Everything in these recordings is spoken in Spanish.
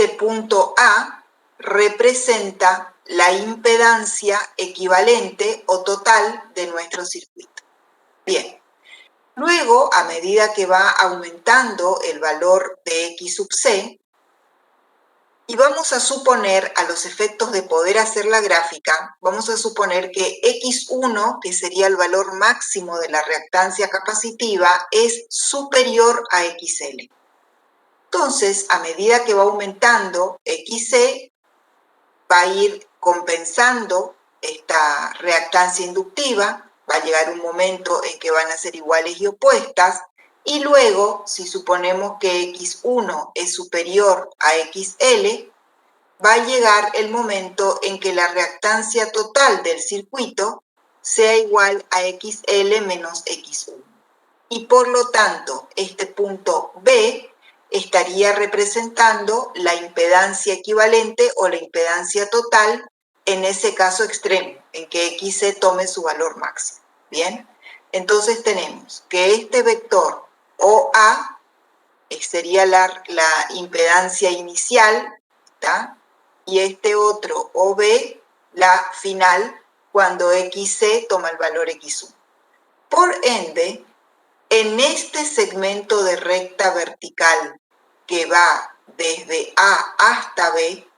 este punto A representa la impedancia equivalente o total de nuestro circuito. Bien, luego, a medida que va aumentando el valor de X sub C, y vamos a suponer, a los efectos de poder hacer la gráfica, vamos a suponer que X1, que sería el valor máximo de la reactancia capacitiva, es superior a XL. Entonces, a medida que va aumentando XC, va a ir compensando esta reactancia inductiva, va a llegar un momento en que van a ser iguales y opuestas, y luego, si suponemos que X1 es superior a XL, va a llegar el momento en que la reactancia total del circuito sea igual a XL menos X1. Y por lo tanto, este punto B estaría representando la impedancia equivalente o la impedancia total en ese caso extremo, en que XC tome su valor máximo. Bien, entonces tenemos que este vector OA sería la impedancia inicial, ¿está? Y este otro OB, la final, cuando XC toma el valor X1. Por ende, en este segmento de recta vertical que va desde A hasta B,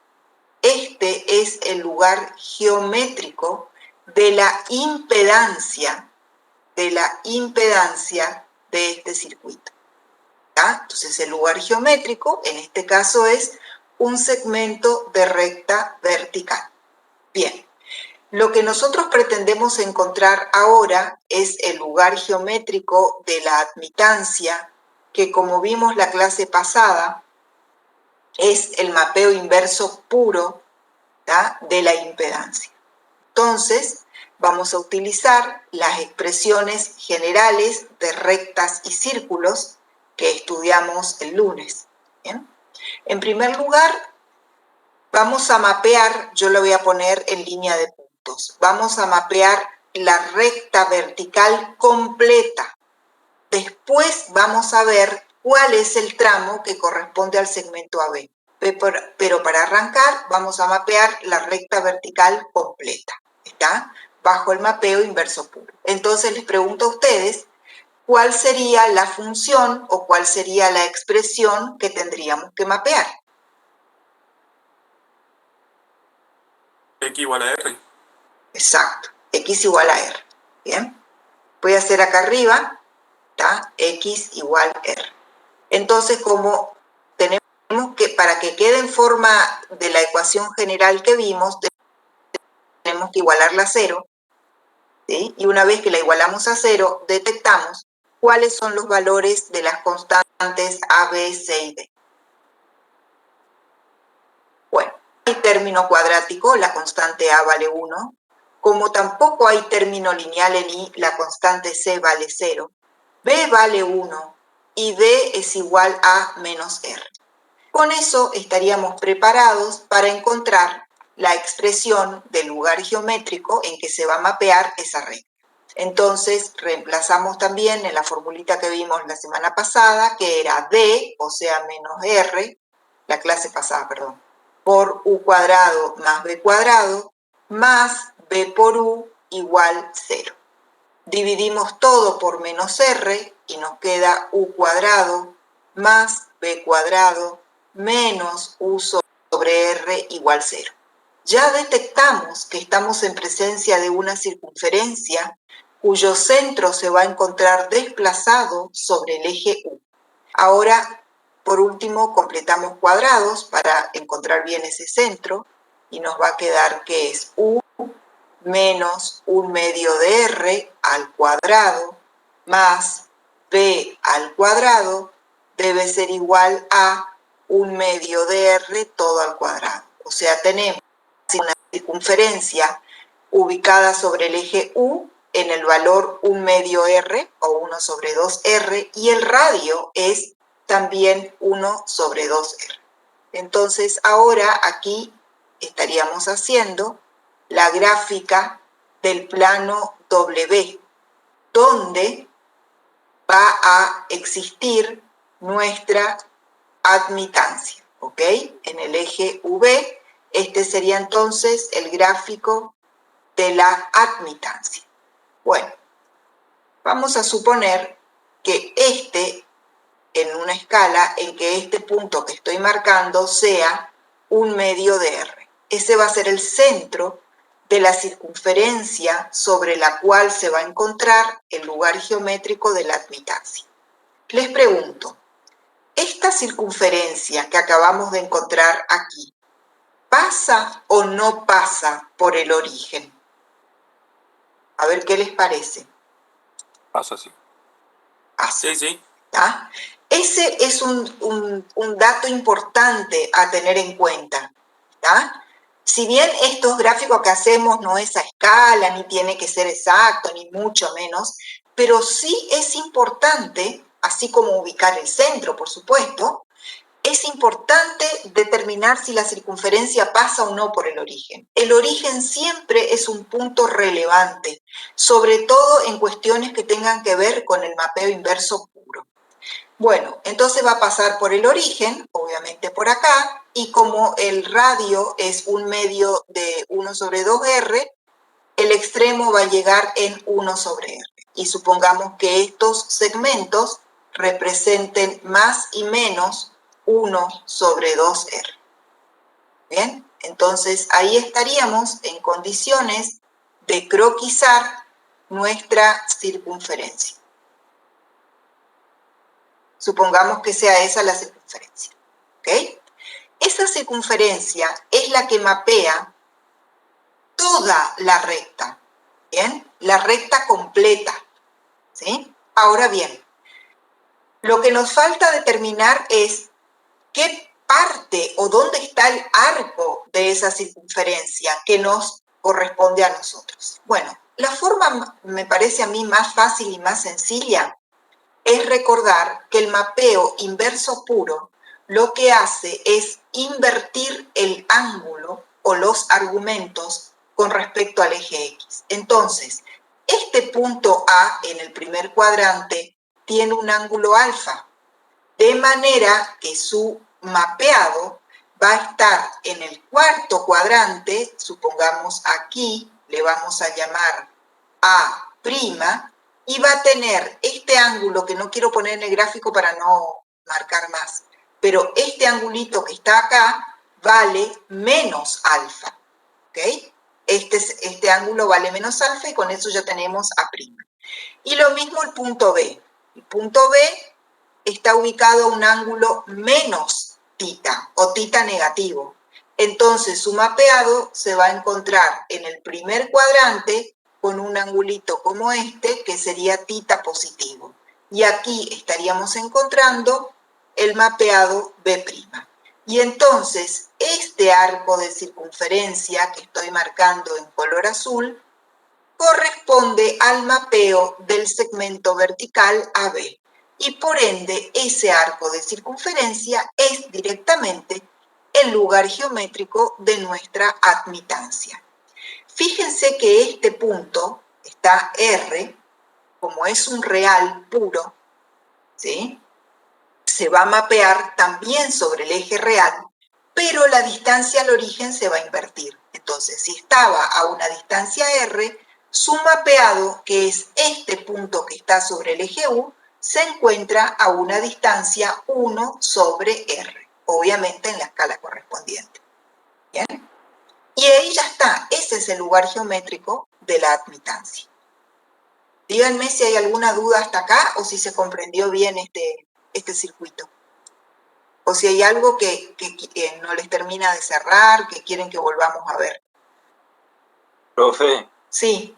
este es el lugar geométrico de la impedancia de este circuito. ¿Ya? Entonces el lugar geométrico en este caso es un segmento de recta vertical. Bien, lo que nosotros pretendemos encontrar ahora es el lugar geométrico de la admitancia, que como vimos la clase pasada, es el mapeo inverso puro, ¿tá?, de la impedancia. Entonces, vamos a utilizar las expresiones generales de rectas y círculos que estudiamos el lunes. ¿Bien? En primer lugar, vamos a mapear, yo lo voy a poner en línea de puntos, vamos a mapear la recta vertical completa. Después vamos a ver cuál es el tramo que corresponde al segmento AB. Pero para arrancar vamos a mapear la recta vertical completa. ¿Está? Bajo el mapeo inverso puro. Entonces les pregunto a ustedes, ¿cuál sería la función o cuál sería la expresión que tendríamos que mapear? X igual a R. Exacto, X igual a R. Bien, voy a hacer acá arriba, ¿está? X igual R. Entonces, como tenemos que, para que quede en forma de la ecuación general que vimos, tenemos que igualarla a cero, ¿sí? Y una vez que la igualamos a cero, detectamos cuáles son los valores de las constantes A, B, C y D. Bueno, hay término cuadrático, la constante A vale 1, como tampoco hay término lineal en I, la constante C vale 0, B vale 1 y D es igual a menos R. Con eso estaríamos preparados para encontrar la expresión del lugar geométrico en que se va a mapear esa recta. Entonces, reemplazamos también en la formulita que vimos la semana pasada, que era D, o sea, menos R, la clase pasada, perdón, por U cuadrado más B cuadrado, más B por U igual 0. Dividimos todo por menos R y nos queda U cuadrado más B cuadrado menos U sobre R igual 0. Ya detectamos que estamos en presencia de una circunferencia cuyo centro se va a encontrar desplazado sobre el eje U. Ahora, por último, completamos cuadrados para encontrar bien ese centro y nos va a quedar que es U menos 1/2 de R al cuadrado más B al cuadrado debe ser igual a 1/2 de R todo al cuadrado. O sea, tenemos una circunferencia ubicada sobre el eje U en el valor 1/2 R o 1 sobre 2 R y el radio es también 1 sobre 2 R. Entonces ahora aquí estaríamos haciendo la gráfica del plano W, donde va a existir nuestra admitancia, ¿ok? En el eje V, este sería entonces el gráfico de la admitancia. Bueno, vamos a suponer que en una escala en que este punto que estoy marcando sea un medio de R. Ese va a ser el centro de la circunferencia sobre la cual se va a encontrar el lugar geométrico de la admitancia. Les pregunto, ¿esta circunferencia que acabamos de encontrar aquí pasa o no pasa por el origen? A ver qué les parece. Pasa, sí. Pasa. Sí. ¿Tá? Ese es un dato importante a tener en cuenta. ¿Tá? Si bien estos gráficos que hacemos no es a escala, ni tiene que ser exacto, ni mucho menos, pero sí es importante, así como ubicar el centro, por supuesto, es importante determinar si la circunferencia pasa o no por el origen. El origen siempre es un punto relevante, sobre todo en cuestiones que tengan que ver con el mapeo inverso puro. Bueno, entonces va a pasar por el origen, obviamente por acá, y como el radio es un medio de 1 sobre 2R, el extremo va a llegar en 1 sobre R. Y supongamos que estos segmentos representen más y menos 1 sobre 2R. Bien, entonces ahí estaríamos en condiciones de croquisar nuestra circunferencia. Supongamos que sea esa la circunferencia. ¿Ok? Esa circunferencia es la que mapea toda la recta. ¿Bien? La recta completa. ¿Sí? Ahora bien, lo que nos falta determinar es qué parte o dónde está el arco de esa circunferencia que nos corresponde a nosotros. Bueno, la forma me parece a mí más fácil y más sencilla es recordar que el mapeo inverso puro lo que hace es invertir el ángulo o los argumentos con respecto al eje X. Entonces, este punto A en el primer cuadrante tiene un ángulo alfa, de manera que su mapeado va a estar en el cuarto cuadrante, supongamos aquí, le vamos a llamar A', y va a tener este ángulo, que no quiero poner en el gráfico para no marcar más, pero este angulito que está acá vale menos alfa, ¿ok? Este ángulo vale menos alfa y con eso ya tenemos A'. Y lo mismo el punto B. El punto B está ubicado a un ángulo menos tita o tita negativo. Entonces su mapeado se va a encontrar en el primer cuadrante con un angulito como este que sería tita positivo. Y aquí estaríamos encontrando el mapeado B'. Y entonces este arco de circunferencia que estoy marcando en color azul corresponde al mapeo del segmento vertical AB. Y por ende, ese arco de circunferencia es directamente el lugar geométrico de nuestra admitancia. Fíjense que este punto, está R, como es un real puro, ¿sí? Se va a mapear también sobre el eje real, pero la distancia al origen se va a invertir. Entonces, si estaba a una distancia R, su mapeado, que es este punto que está sobre el eje U, se encuentra a una distancia 1 sobre R, obviamente en la escala correspondiente. ¿Bien? Y ahí ya está, ese es el lugar geométrico de la admitancia. Díganme si hay alguna duda hasta acá o si se comprendió bien este circuito. O si hay algo que no les termina de cerrar, que quieren que volvamos a ver. Profe, Sí,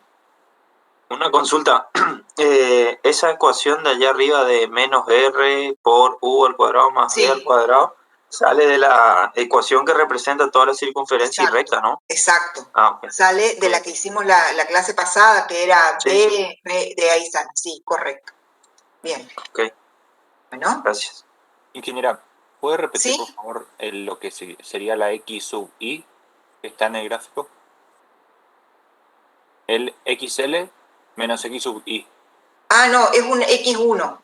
una consulta. Esa ecuación de allá arriba de menos R por U al cuadrado más B al sí, cuadrado sale de la ecuación que representa toda la circunferencia y exacto, recta, ¿no? exacto. Ah, ok. Sale de la que hicimos la clase pasada, que era Sí, B, sí. B, de ahí sale, sí, correcto. Bien, Ok, bueno, gracias. Ingeniera, ¿puede repetir, por sí. favor, lo que sería la X sub I que está en el gráfico? El XL menos X sub I. Ah, no, es un X1.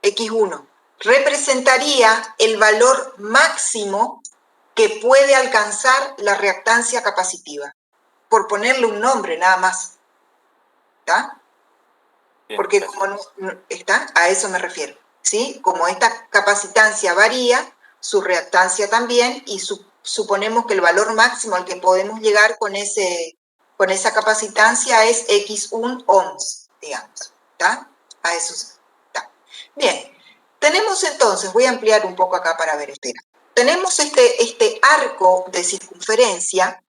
X1. representaría el valor máximo que puede alcanzar la reactancia capacitiva, por ponerle un nombre nada más. ¿Está? Porque como ¿está? A eso me refiero, ¿sí? Como esta capacitancia varía, su reactancia también, y suponemos que el valor máximo al que podemos llegar con esa capacitancia es X1 ohms, digamos, ¿está? A eso está. Bien, tenemos entonces, voy a ampliar un poco acá para ver este. Tenemos este arco de circunferencia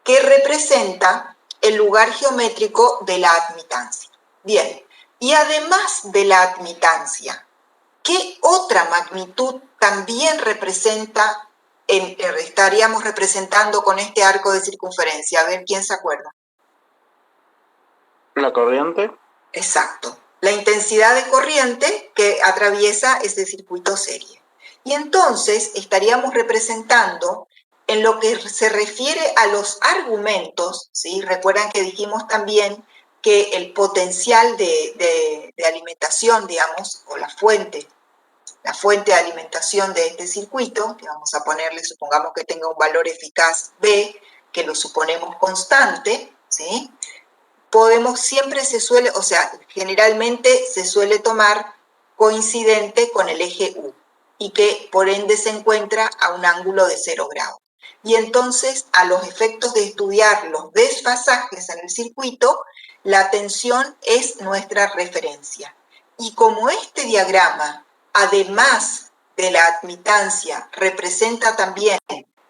que representa el lugar geométrico de la admitancia. Bien, y además de la admitancia, ¿qué otra magnitud también estaríamos representando con este arco de circunferencia? A ver, ¿quién se acuerda? ¿La corriente? Exacto, la intensidad de corriente que atraviesa ese circuito serie. Y entonces estaríamos representando, en lo que se refiere a los argumentos, ¿sí? Recuerdan que dijimos también que el potencial de alimentación, digamos, o la fuente de alimentación de este circuito, que vamos a ponerle, supongamos que tenga un valor eficaz B, que lo suponemos constante, ¿sí? Generalmente se suele tomar coincidente con el eje U y que por ende se encuentra a un ángulo de 0 grados. Y entonces, a los efectos de estudiar los desfasajes en el circuito, la tensión es nuestra referencia. Y como este diagrama, además de la admitancia, representa también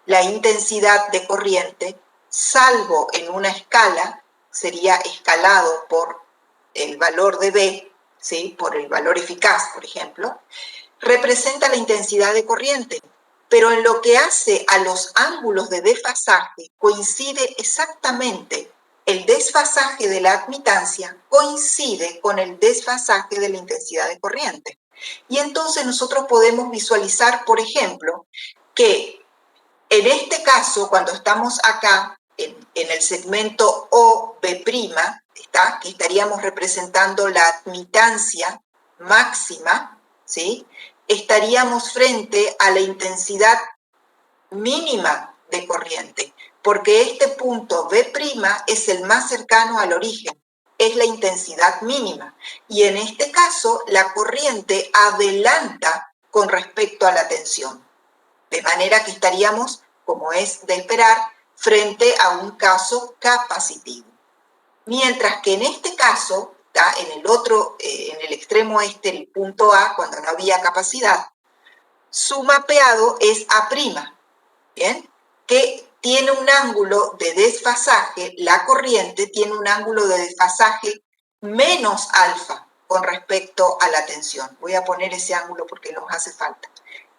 la intensidad de corriente, salvo en una escala, sería escalado por el valor de B, ¿sí? Por el valor eficaz, por ejemplo, representa la intensidad de corriente, pero en lo que hace a los ángulos de desfasaje coincide exactamente. El desfasaje de la admitancia coincide con el desfasaje de la intensidad de corriente. Y entonces nosotros podemos visualizar, por ejemplo, que en este caso, cuando estamos acá, en el segmento OB', ¿está? Que estaríamos representando la admitancia máxima, ¿sí? Estaríamos frente a la intensidad mínima de corriente, porque este punto B' es el más cercano al origen, es la intensidad mínima. Y en este caso, la corriente adelanta con respecto a la tensión. De manera que estaríamos, como es de esperar, frente a un caso capacitivo. Mientras que en este caso, en el extremo este, el punto A, cuando no había capacidad, su mapeado es A', ¿bien? Que tiene un ángulo de desfasaje, la corriente tiene un ángulo de desfasaje menos alfa con respecto a la tensión. Voy a poner ese ángulo porque nos hace falta.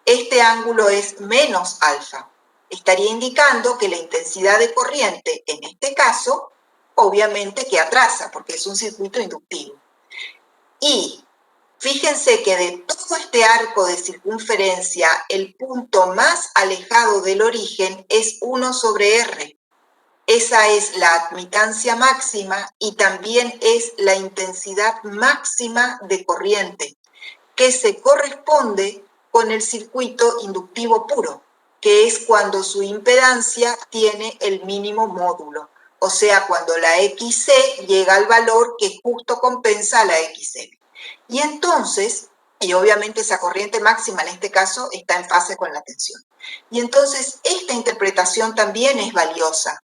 Este ángulo es menos alfa. Estaría indicando que la intensidad de corriente, en este caso, obviamente que atrasa, porque es un circuito inductivo. Y fíjense que de todo este arco de circunferencia, el punto más alejado del origen es 1 sobre R. Esa es la admitancia máxima y también es la intensidad máxima de corriente, que se corresponde con el circuito inductivo puro, que es cuando su impedancia tiene el mínimo módulo, o sea, cuando la XC llega al valor que justo compensa a la XL. Y entonces, y obviamente esa corriente máxima en este caso está en fase con la tensión. Y entonces esta interpretación también es valiosa,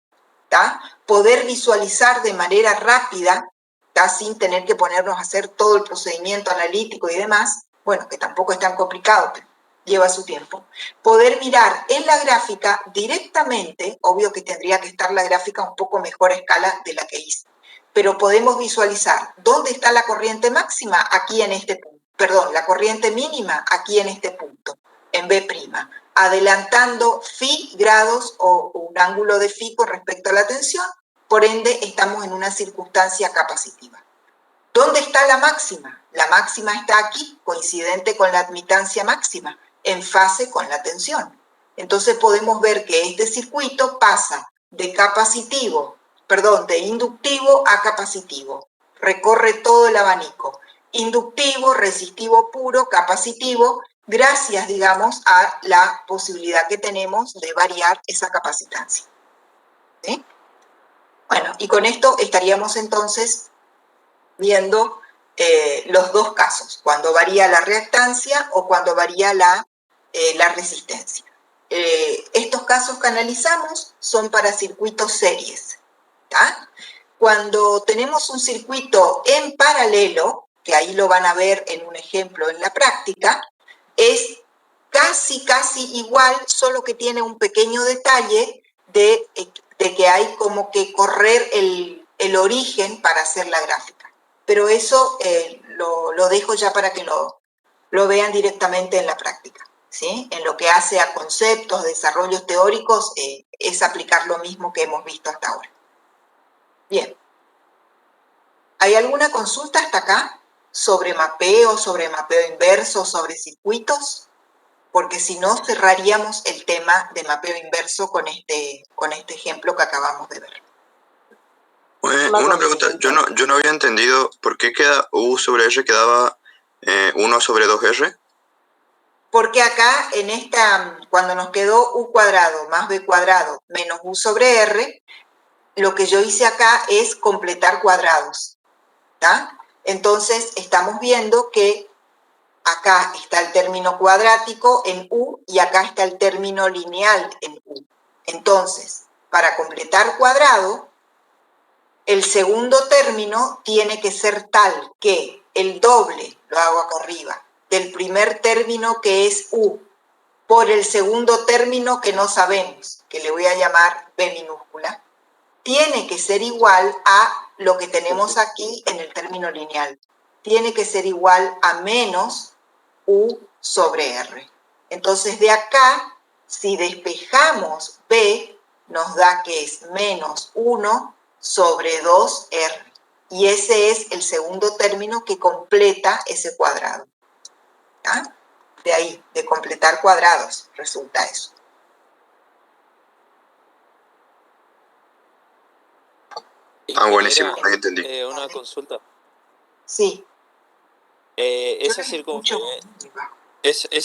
¿tá? Poder visualizar de manera rápida, ¿tá? Sin tener que ponernos a hacer todo el procedimiento analítico y demás, bueno, que tampoco es tan complicado, pero lleva su tiempo, poder mirar en la gráfica directamente, obvio que tendría que estar la gráfica un poco mejor a escala de la que hice, pero podemos visualizar dónde está la corriente máxima aquí en este punto, perdón, la corriente mínima aquí en este punto, en B', adelantando phi grados o un ángulo de phi con respecto a la tensión, por ende estamos en una circunstancia capacitiva. ¿Dónde está la máxima? La máxima está aquí, coincidente con la admitancia máxima, en fase con la tensión. Entonces podemos ver que este circuito pasa de inductivo a capacitivo. Recorre todo el abanico. Inductivo, resistivo puro, capacitivo, gracias, digamos, a la posibilidad que tenemos de variar esa capacitancia. ¿Sí? Bueno, y con esto estaríamos entonces viendo los dos casos, cuando varía la reactancia o cuando varía la resistencia. Estos casos que analizamos son para circuitos series. ¿Tá? Cuando tenemos un circuito en paralelo, que ahí lo van a ver en un ejemplo en la práctica, es casi igual, solo que tiene un pequeño detalle de que hay como que correr el origen para hacer la gráfica. Pero eso lo dejo ya para que lo vean directamente en la práctica. ¿Sí? En lo que hace a conceptos, desarrollos teóricos, es aplicar lo mismo que hemos visto hasta ahora. Bien. ¿Hay alguna consulta hasta acá sobre mapeo inverso, sobre circuitos? Porque si no, cerraríamos el tema de mapeo inverso con este ejemplo que acabamos de ver. Una pregunta, yo no había entendido por qué queda U sobre R quedaba 1 sobre 2R. Porque acá, cuando nos quedó U cuadrado más B cuadrado menos U sobre R, lo que yo hice acá es completar cuadrados. ¿Tá? Entonces, estamos viendo que acá está el término cuadrático en U y acá está el término lineal en U. Entonces, para completar cuadrado, el segundo término tiene que ser tal que el doble, lo hago acá arriba, del primer término que es U, por el segundo término que no sabemos, que le voy a llamar B minúscula, tiene que ser igual a lo que tenemos aquí en el término lineal. Tiene que ser igual a menos U sobre R. Entonces, de acá, si despejamos B, nos da que es menos 1 sobre 2R. Y ese es el segundo término que completa ese cuadrado. ¿Tá? De ahí, de completar cuadrados, resulta eso. Buenísimo, ahí entendí. Una consulta. Sí. Esa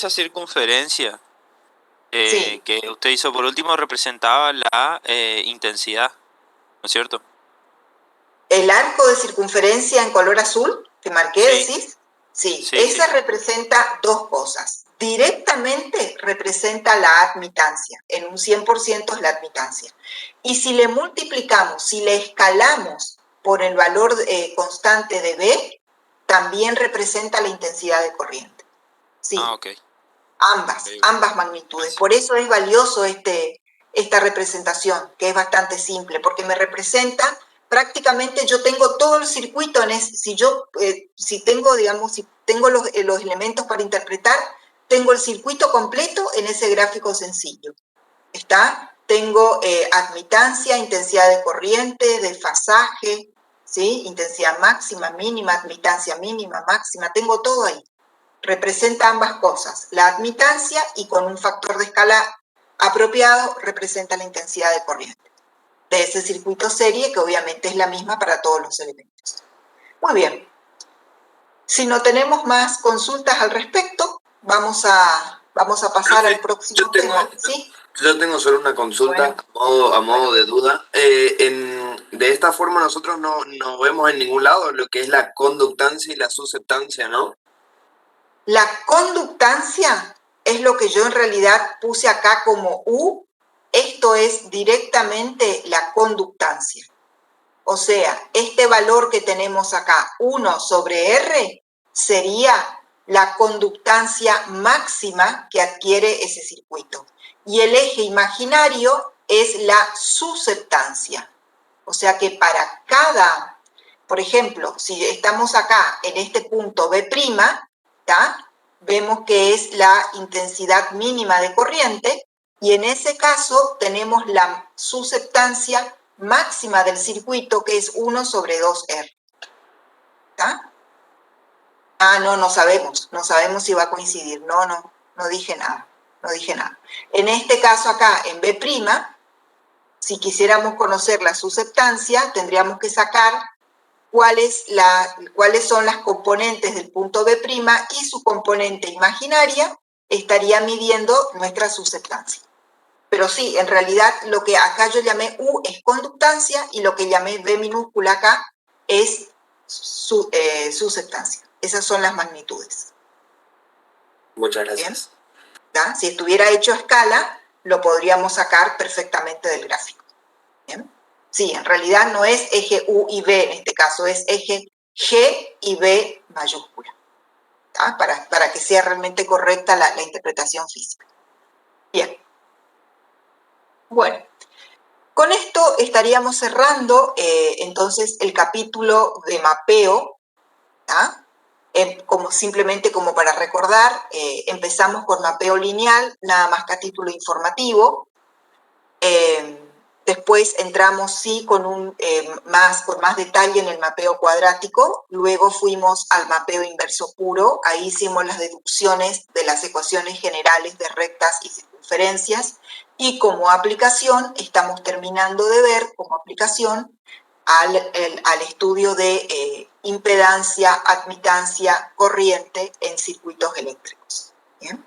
circunferencia Sí. que usted hizo por último representaba la intensidad, ¿no es cierto? El arco de circunferencia en color azul, que marqué, Sí. decís. Sí, Sí, esa sí. representa dos cosas. Directamente representa la admitancia, en un 100% es la admitancia. Y si le multiplicamos, si le escalamos por el valor constante de B, también representa la intensidad de corriente. Sí. Ah, ok. Ambas magnitudes. Por eso es valioso esta representación, que es bastante simple, porque me representa prácticamente, yo tengo todo el circuito en ese, si tengo los elementos para interpretar, tengo el circuito completo en ese gráfico sencillo. ¿Está? Tengo admitancia, intensidad de corriente, desfasaje, ¿sí? Intensidad máxima, mínima, admitancia mínima, máxima, tengo todo ahí. Representa ambas cosas, la admitancia, y con un factor de escala apropiado representa la intensidad de corriente de ese circuito serie, que obviamente es la misma para todos los elementos. Muy bien. Si no tenemos más consultas al respecto, vamos a pasar al próximo tema. ¿Sí? Yo tengo solo una consulta, Bueno. a modo de duda. De esta forma nosotros no vemos en ningún lado lo que es la conductancia y la susceptancia, ¿no? La conductancia es lo que yo en realidad puse acá como U. Esto es directamente la conductancia. O sea, este valor que tenemos acá, 1 sobre R, sería la conductancia máxima que adquiere ese circuito. Y el eje imaginario es la susceptancia. O sea que para cada, por ejemplo, si estamos acá en este punto B', ¿tá? Vemos que es la intensidad mínima de corriente, y en ese caso tenemos la susceptancia máxima del circuito, que es 1 sobre 2R. ¿Tá? No sabemos si va a coincidir. No dije nada. En este caso acá, en B', si quisiéramos conocer la susceptancia, tendríamos que sacar cuáles son las componentes del punto B' y su componente imaginaria, estaría midiendo nuestra susceptancia. Pero sí, en realidad lo que acá yo llamé U es conductancia y lo que llamé V minúscula acá es susceptancia. Esas son las magnitudes. Muchas gracias. ¿Ya? Si estuviera hecho a escala, lo podríamos sacar perfectamente del gráfico. ¿Bien? Sí, en realidad no es eje U y V en este caso, es eje G y V mayúscula. ¿Ya? Para que sea realmente correcta la interpretación física. Bien. Bueno, con esto estaríamos cerrando entonces el capítulo de mapeo, ¿ya? Simplemente como para recordar, empezamos con mapeo lineal, nada más que a título informativo. Después entramos sí con más detalle en el mapeo cuadrático, luego fuimos al mapeo inverso puro, ahí hicimos las deducciones de las ecuaciones generales de rectas y circunferencias, y como aplicación estamos terminando de ver como aplicación al estudio de impedancia, admitancia, corriente en circuitos eléctricos. ¿Bien?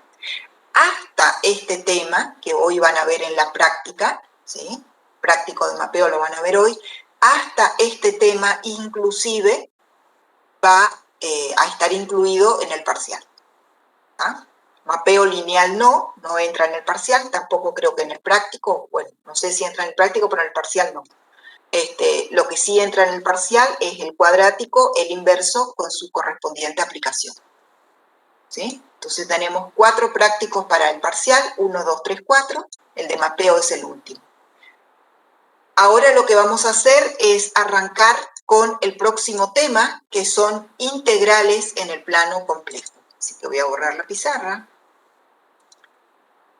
Hasta este tema, que hoy van a ver en la práctica, ¿sí? Práctico de mapeo lo van a ver hoy, hasta este tema inclusive va a estar incluido en el parcial. ¿Ah? Mapeo lineal no entra en el parcial, tampoco creo que en el práctico, bueno, no sé si entra en el práctico, pero en el parcial no. Lo que sí entra en el parcial es el cuadrático, el inverso, con su correspondiente aplicación. ¿Sí? Entonces tenemos 4 prácticos para el parcial, 1, 2, 3, 4, el de mapeo es el último. Ahora lo que vamos a hacer es arrancar con el próximo tema, que son integrales en el plano complejo. Así que voy a borrar la pizarra.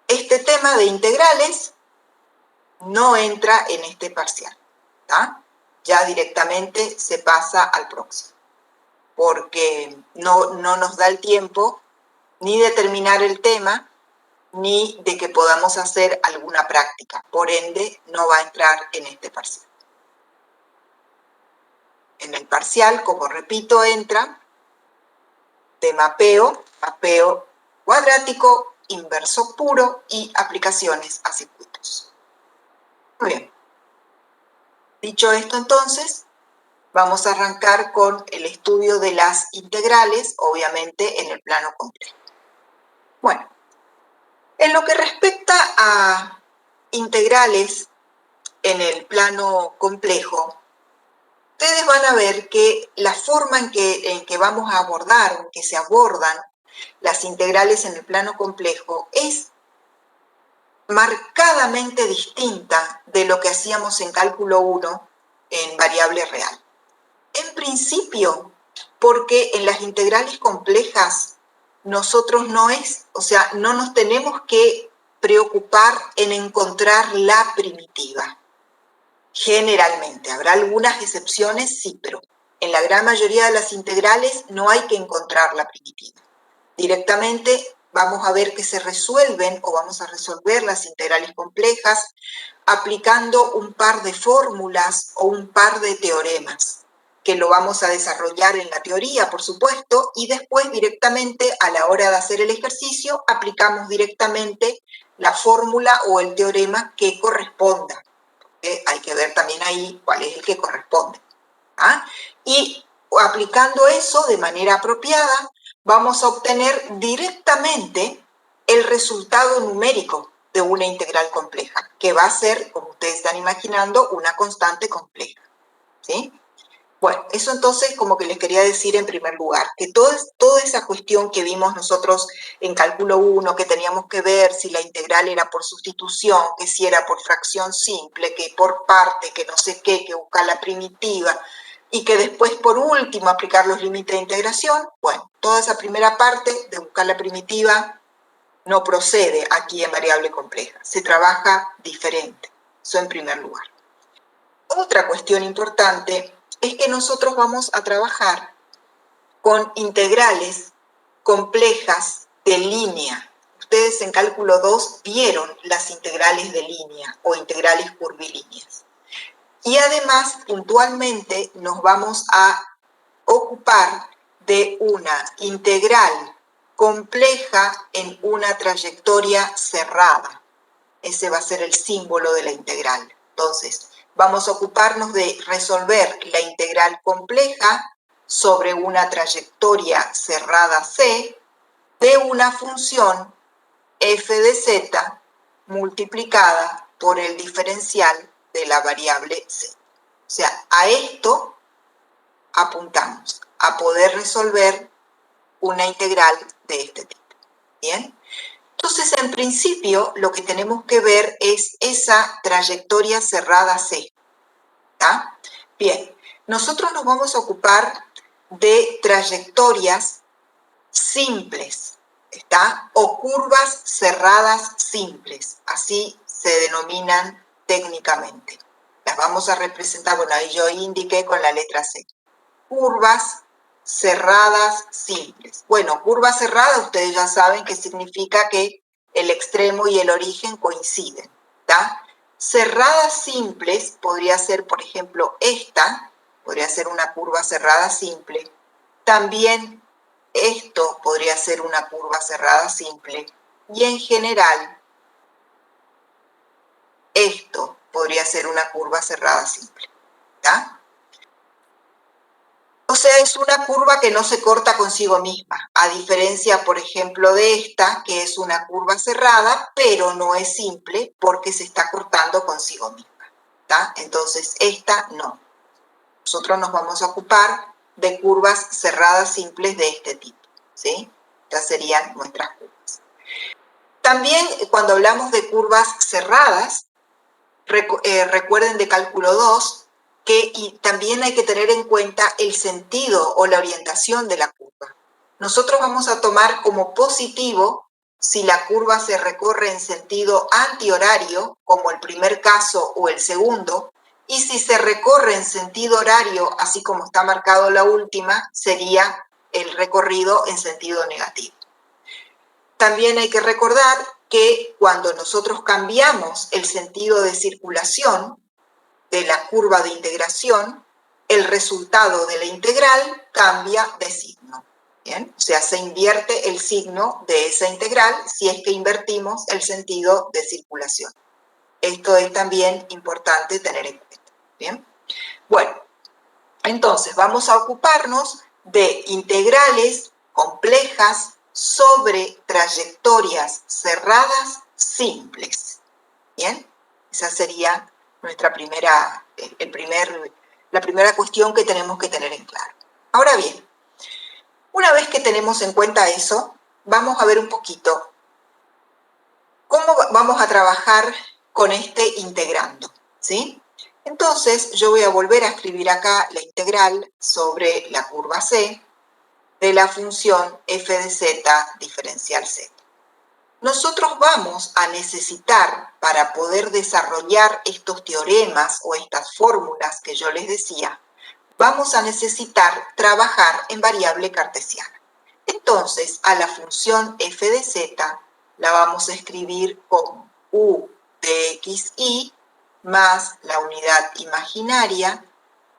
Este tema de integrales no entra en este parcial, ¿tá? Ya directamente se pasa al próximo, porque no nos da el tiempo ni de terminar el tema, ni de que podamos hacer alguna práctica. Por ende, no va a entrar en este parcial. En el parcial, como repito, entra de mapeo, mapeo cuadrático, inverso puro y aplicaciones a circuitos. Muy bien. Dicho esto, entonces, vamos a arrancar con el estudio de las integrales, obviamente en el plano complejo. Bueno, en lo que respecta a integrales en el plano complejo, ustedes van a ver que la forma en que vamos a abordar, en que se abordan las integrales en el plano complejo es marcadamente distinta de lo que hacíamos en cálculo 1 en variable real. En principio, porque en las integrales complejas nosotros no nos tenemos que preocupar en encontrar la primitiva. Generalmente, habrá algunas excepciones, sí, pero en la gran mayoría de las integrales no hay que encontrar la primitiva. Directamente vamos a ver que se resuelven o vamos a resolver las integrales complejas aplicando un par de fórmulas o un par de teoremas, que lo vamos a desarrollar en la teoría, por supuesto, y después directamente a la hora de hacer el ejercicio aplicamos directamente la fórmula o el teorema que corresponda. Hay que ver también ahí cuál es el que corresponde. ¿Ah? Y aplicando eso de manera apropiada, vamos a obtener directamente el resultado numérico de una integral compleja, que va a ser, como ustedes están imaginando, una constante compleja. ¿Sí? Bueno, eso entonces como que les quería decir en primer lugar, que toda esa cuestión que vimos nosotros en cálculo 1, que teníamos que ver si la integral era por sustitución, que si era por fracción simple, que por parte, que no sé qué, que buscar la primitiva, y que después por último aplicar los límites de integración, bueno, toda esa primera parte de buscar la primitiva no procede aquí en variable compleja, se trabaja diferente, eso en primer lugar. Otra cuestión importante es que nosotros vamos a trabajar con integrales complejas de línea. Ustedes en cálculo 2 vieron las integrales de línea o integrales curvilíneas. Y además, puntualmente, nos vamos a ocupar de una integral compleja en una trayectoria cerrada. Ese va a ser el símbolo de la integral. Entonces, vamos a ocuparnos de resolver la integral compleja sobre una trayectoria cerrada C de una función f de z multiplicada por el diferencial de la variable c. O sea, a esto apuntamos, a poder resolver una integral de este tipo. ¿Bien? Entonces, en principio, lo que tenemos que ver es esa trayectoria cerrada C. ¿Está? Bien, nosotros nos vamos a ocupar de trayectorias simples, ¿está? O curvas cerradas simples, así se denominan técnicamente. Las vamos a representar, bueno, ahí yo indiqué con la letra C. Curvas cerradas simples. Bueno, curva cerrada, ustedes ya saben que significa que el extremo y el origen coinciden, ¿está? Cerradas simples podría ser, por ejemplo, esta, podría ser una curva cerrada simple. También esto podría ser una curva cerrada simple. Y en general, esto podría ser una curva cerrada simple, ¿está? O sea, es una curva que no se corta consigo misma, a diferencia, por ejemplo, de esta, que es una curva cerrada, pero no es simple porque se está cortando consigo misma, ¿está? Entonces, esta no. Nosotros nos vamos a ocupar de curvas cerradas simples de este tipo, ¿sí? Estas serían nuestras curvas. También, cuando hablamos de curvas cerradas, recuerden de cálculo 2, que también hay que tener en cuenta el sentido o la orientación de la curva. Nosotros vamos a tomar como positivo si la curva se recorre en sentido antihorario, como el primer caso o el segundo, y si se recorre en sentido horario, así como está marcado la última, sería el recorrido en sentido negativo. También hay que recordar que cuando nosotros cambiamos el sentido de circulación de la curva de integración, el resultado de la integral cambia de signo. ¿Bien? O sea, se invierte el signo de esa integral si es que invertimos el sentido de circulación. Esto es también importante tener en cuenta. ¿Bien? Bueno, entonces vamos a ocuparnos de integrales complejas sobre trayectorias cerradas simples. ¿Bien? Esa sería nuestra la primera cuestión que tenemos que tener en claro. Ahora bien, una vez que tenemos en cuenta eso, vamos a ver un poquito cómo vamos a trabajar con este integrando, ¿sí? Entonces, yo voy a volver a escribir acá la integral sobre la curva C de la función f de z diferencial z. Nosotros vamos a necesitar, para poder desarrollar estos teoremas o estas fórmulas que yo les decía, vamos a necesitar trabajar en variable cartesiana. Entonces, a la función f de z la vamos a escribir como u de xy más la unidad imaginaria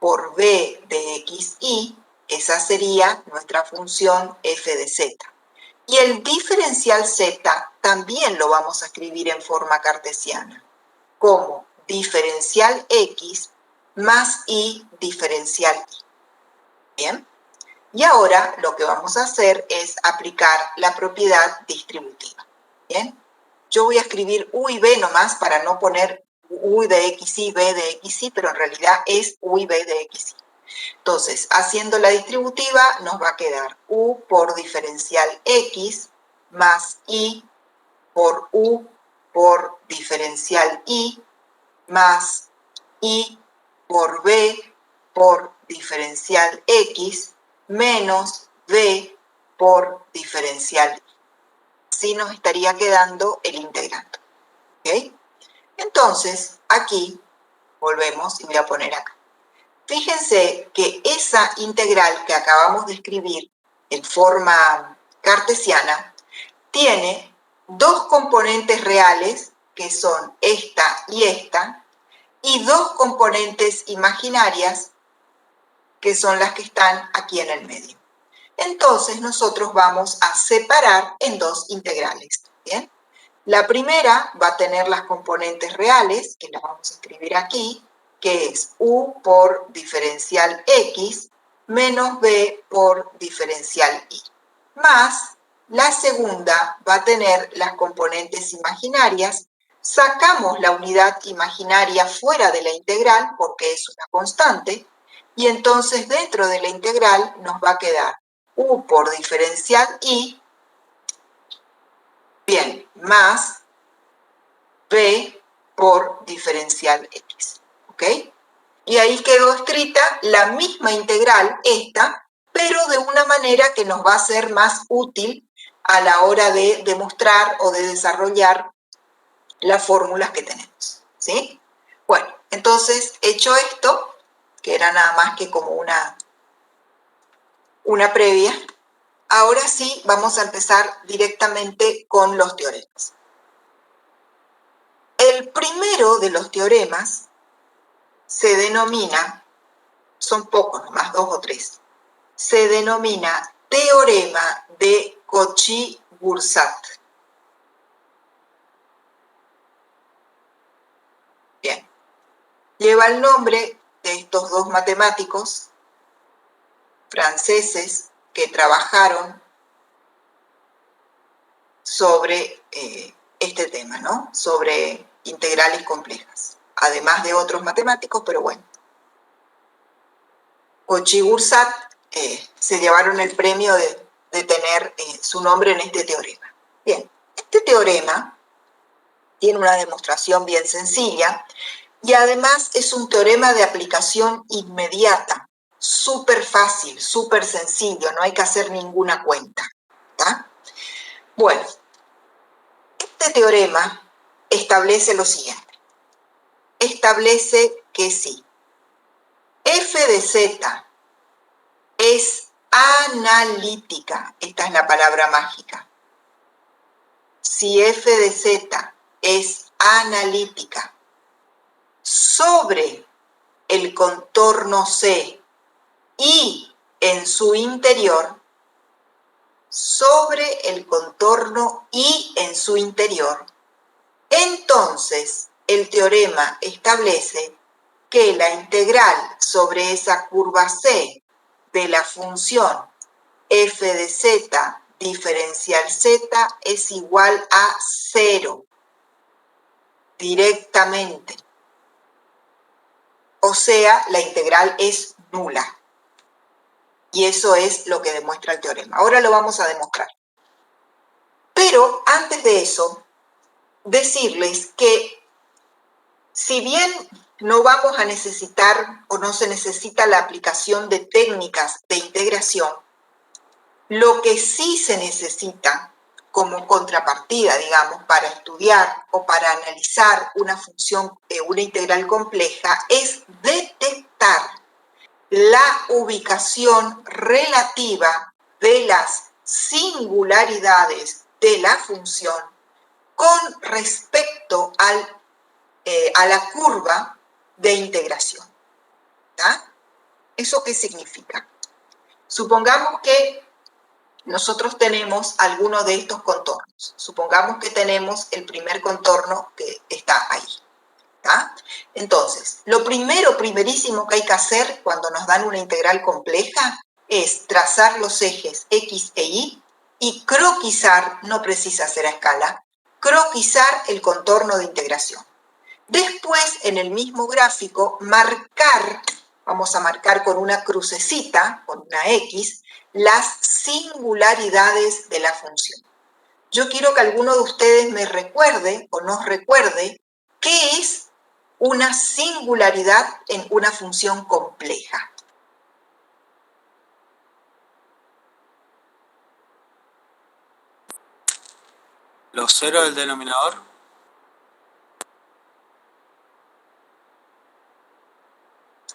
por b de xy, esa sería nuestra función f de z. Y el diferencial z también lo vamos a escribir en forma cartesiana, como diferencial x más y diferencial y. ¿Bien? Y ahora lo que vamos a hacer es aplicar la propiedad distributiva. ¿Bien? Yo voy a escribir u y b nomás para no poner u de xy, b de xy, pero en realidad es u y b de xy. Entonces, haciendo la distributiva, nos va a quedar u por diferencial x más y por u por diferencial y más y por b por diferencial x menos b por diferencial y. Así nos estaría quedando el integrando. ¿Ok? Entonces, aquí volvemos y voy a poner acá. Fíjense que esa integral que acabamos de escribir en forma cartesiana tiene dos componentes reales, que son esta, y dos componentes imaginarias, que son las que están aquí en el medio. Entonces nosotros vamos a separar en dos integrales, ¿bien? La primera va a tener las componentes reales, que las vamos a escribir aquí, que es u por diferencial x menos b por diferencial y, más la segunda va a tener las componentes imaginarias. Sacamos la unidad imaginaria fuera de la integral porque es una constante, y entonces dentro de la integral nos va a quedar u por diferencial y, bien, más b por diferencial x, ¿ok? Y ahí quedó escrita la misma integral, esta, pero de una manera que nos va a ser más útil a la hora de demostrar o de desarrollar las fórmulas que tenemos, ¿sí? Bueno, entonces, hecho esto, que era nada más que como una previa, ahora sí vamos a empezar directamente con los teoremas. El primero de los teoremas se denomina, son pocos, nomás 2 o 3, se denomina teorema de Cauchy-Boursat. Bien, lleva el nombre de estos dos matemáticos franceses que trabajaron sobre este tema, ¿no? Sobre integrales complejas, además de otros matemáticos, pero bueno. Cauchy-Boursat se llevaron el premio de tener su nombre en este teorema. Bien, este teorema tiene una demostración bien sencilla y además es un teorema de aplicación inmediata, súper fácil, súper sencillo, no hay que hacer ninguna cuenta, ¿tá? Bueno, este teorema establece lo siguiente. Establece que si f de z es analítica, esta es la palabra mágica, si f de z es analítica sobre el contorno C y en su interior, sobre el contorno y en su interior, entonces el teorema establece que la integral sobre esa curva C de la función f de z diferencial z es igual a 0 directamente. O sea, la integral es nula. Y eso es lo que demuestra el teorema. Ahora lo vamos a demostrar. Pero antes de eso, decirles que si bien no vamos a necesitar o no se necesita la aplicación de técnicas de integración, lo que sí se necesita como contrapartida, digamos, para estudiar o para analizar una función, una integral compleja, es detectar la ubicación relativa de las singularidades de la función con respecto a la curva de integración. ¿Tá? ¿Eso qué significa? Supongamos que nosotros tenemos alguno de estos contornos. Supongamos que tenemos el primer contorno que está ahí. ¿Tá? Entonces, lo primerísimo que hay que hacer cuando nos dan una integral compleja es trazar los ejes X e y croquisar, no precisa ser a escala, croquisar el contorno de integración. Después, en el mismo gráfico, vamos a marcar con una crucecita, con una X, las singularidades de la función. Yo quiero que alguno de ustedes me recuerde o nos recuerde qué es una singularidad en una función compleja. ¿Los ceros del denominador?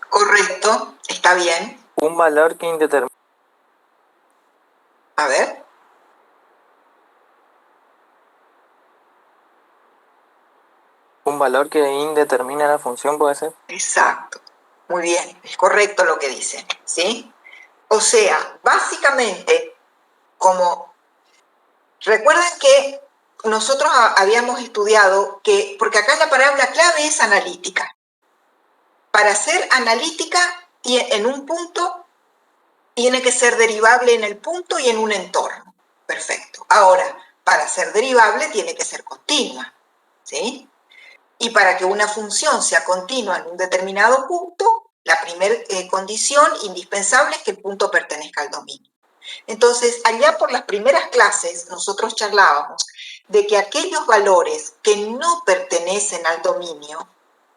Correcto, está bien. Un valor que indetermina. A ver. Un valor que indetermina la función, ¿puede ser? Exacto. Muy bien, es correcto lo que dice, ¿sí? O sea, básicamente, como recuerden que nosotros habíamos estudiado que, porque acá la palabra clave es analítica. Para ser analítica en un punto, tiene que ser derivable en el punto y en un entorno. Perfecto. Ahora, para ser derivable tiene que ser continua, ¿sí? Y para que una función sea continua en un determinado punto, la primera condición indispensable es que el punto pertenezca al dominio. Entonces, allá por las primeras clases, nosotros charlábamos de que aquellos valores que no pertenecen al dominio,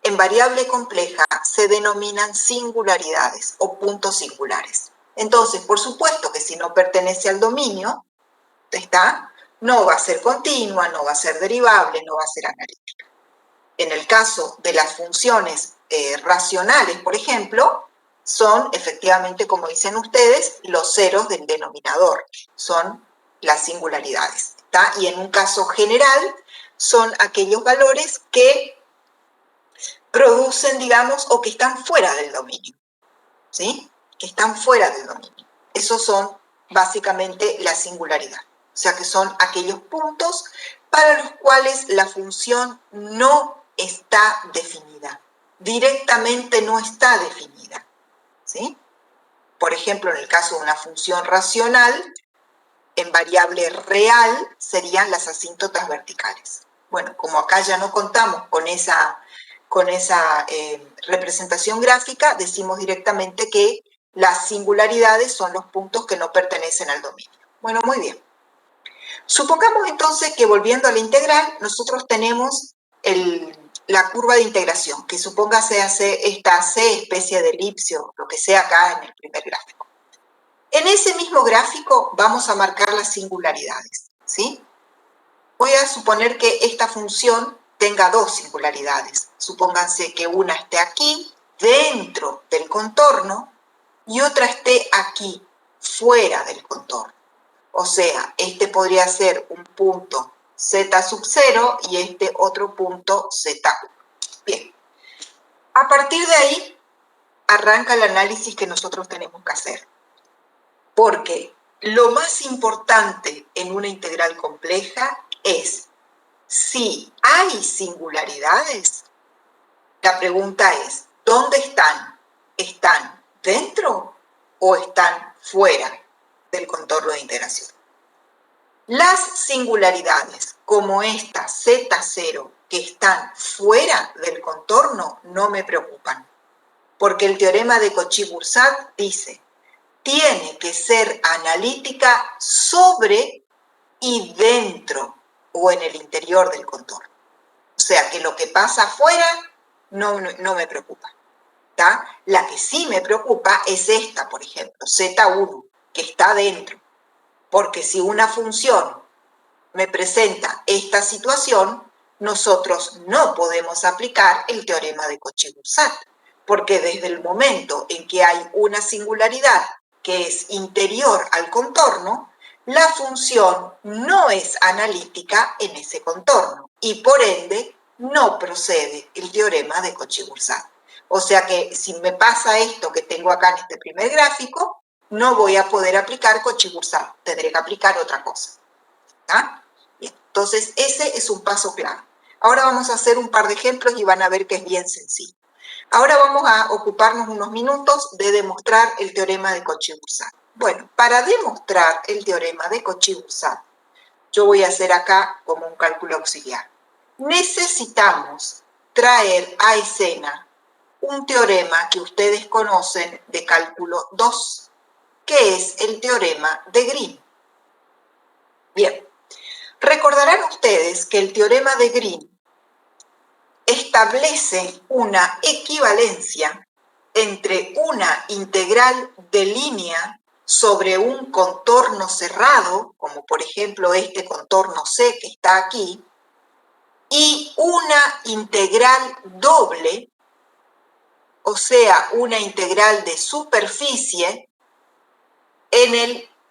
en variable compleja, se denominan singularidades o puntos singulares. Entonces, por supuesto que si no pertenece al dominio, no va a ser continua, no va a ser derivable, no va a ser analítica. En el caso de las funciones racionales, por ejemplo, son efectivamente, como dicen ustedes, los ceros del denominador, son las singularidades, ¿está? Y en un caso general, son aquellos valores que producen, digamos, o que están fuera del dominio, ¿sí? Que están fuera del dominio. Esos son básicamente la singularidad, o sea que son aquellos puntos para los cuales la función no está definida, directamente no está definida, ¿sí? Por ejemplo, en el caso de una función racional, en variable real serían las asíntotas verticales. Bueno, como acá ya no contamos con esa representación gráfica, decimos directamente que las singularidades son los puntos que no pertenecen al dominio. Bueno, muy bien. Supongamos entonces que volviendo a la integral, nosotros tenemos la curva de integración, que supóngase esta C especie de elipse o lo que sea acá en el primer gráfico. En ese mismo gráfico vamos a marcar las singularidades, ¿sí? Voy a suponer que esta función tenga dos singularidades. Supónganse que una esté aquí, dentro del contorno, y otra esté aquí, fuera del contorno. O sea, este podría ser un punto z sub 0 y este otro punto z1. Bien. A partir de ahí, arranca el análisis que nosotros tenemos que hacer. Porque lo más importante en una integral compleja es si hay singularidades. La pregunta es, ¿dónde están? ¿Están dentro o están fuera del contorno de integración? Las singularidades, como esta Z0, que están fuera del contorno, no me preocupan, porque el teorema de Cauchy-Boursat dice, tiene que ser analítica sobre y dentro o en el interior del contorno. O sea, que lo que pasa afuera no me preocupa, ¿tá? La que sí me preocupa es esta, por ejemplo, Z1, que está dentro. Porque si una función me presenta esta situación, nosotros no podemos aplicar el teorema de Cauchy-Boursat, porque desde el momento en que hay una singularidad que es interior al contorno, la función no es analítica en ese contorno y por ende no procede el teorema de Cauchy-Boursat. O sea que si me pasa esto que tengo acá en este primer gráfico, no voy a poder aplicar Cauchy-Boursat, tendré que aplicar otra cosa. ¿Ah? Bien, entonces ese es un paso clave. Ahora vamos a hacer un par de ejemplos y van a ver que es bien sencillo. Ahora vamos a ocuparnos unos minutos de demostrar el teorema de Cauchy-Boursat. Bueno, para demostrar el teorema de Cauchy-Boursat, yo voy a hacer acá como un cálculo auxiliar. Necesitamos traer a escena un teorema que ustedes conocen de cálculo 2, que es el teorema de Green. Bien, recordarán ustedes que el teorema de Green establece una equivalencia entre una integral de línea sobre un contorno cerrado, como por ejemplo este contorno C que está aquí, y una integral doble, o sea, una integral de superficie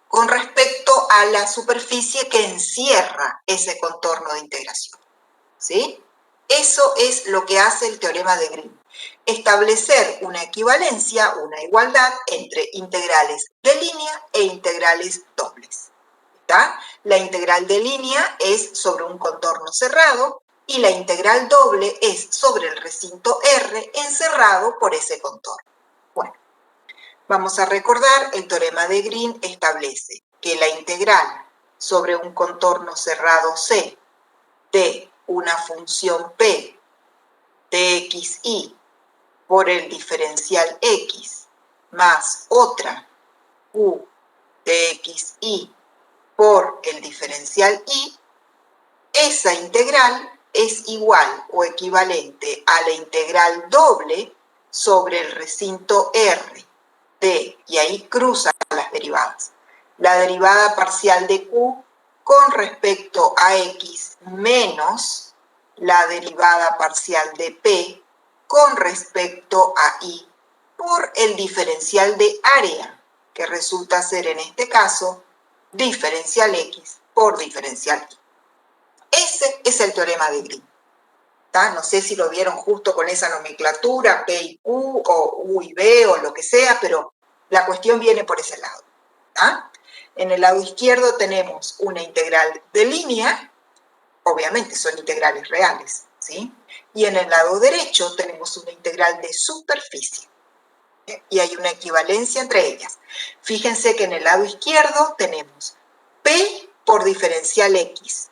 con respecto a la superficie que encierra ese contorno de integración, ¿sí? Eso es lo que hace el teorema de Green. establecer una equivalencia, una igualdad entre integrales de línea e integrales dobles. ¿Está? La integral de línea es sobre un contorno cerrado y la integral doble es sobre el recinto R encerrado por ese contorno. Bueno, vamos a recordar, el teorema de Green establece que la integral sobre un contorno cerrado C de una función P de xy por el diferencial x más otra q de xy por el diferencial y, esa integral es igual o equivalente a la integral doble sobre el recinto R de, y ahí cruzan las derivadas, la derivada parcial de Q con respecto a X menos la derivada parcial de P con respecto a Y por el diferencial de área, que resulta ser en este caso diferencial X por diferencial Y. Ese es el teorema de Green. ¿Tá? No sé si lo vieron justo con esa nomenclatura, P y Q, o U y B, o lo que sea, pero la cuestión viene por ese lado. ¿Tá? En el lado izquierdo tenemos una integral de línea, obviamente son integrales reales, ¿sí? Y en el lado derecho tenemos una integral de superficie. Y hay una equivalencia entre ellas. Fíjense que en el lado izquierdo tenemos P por diferencial X.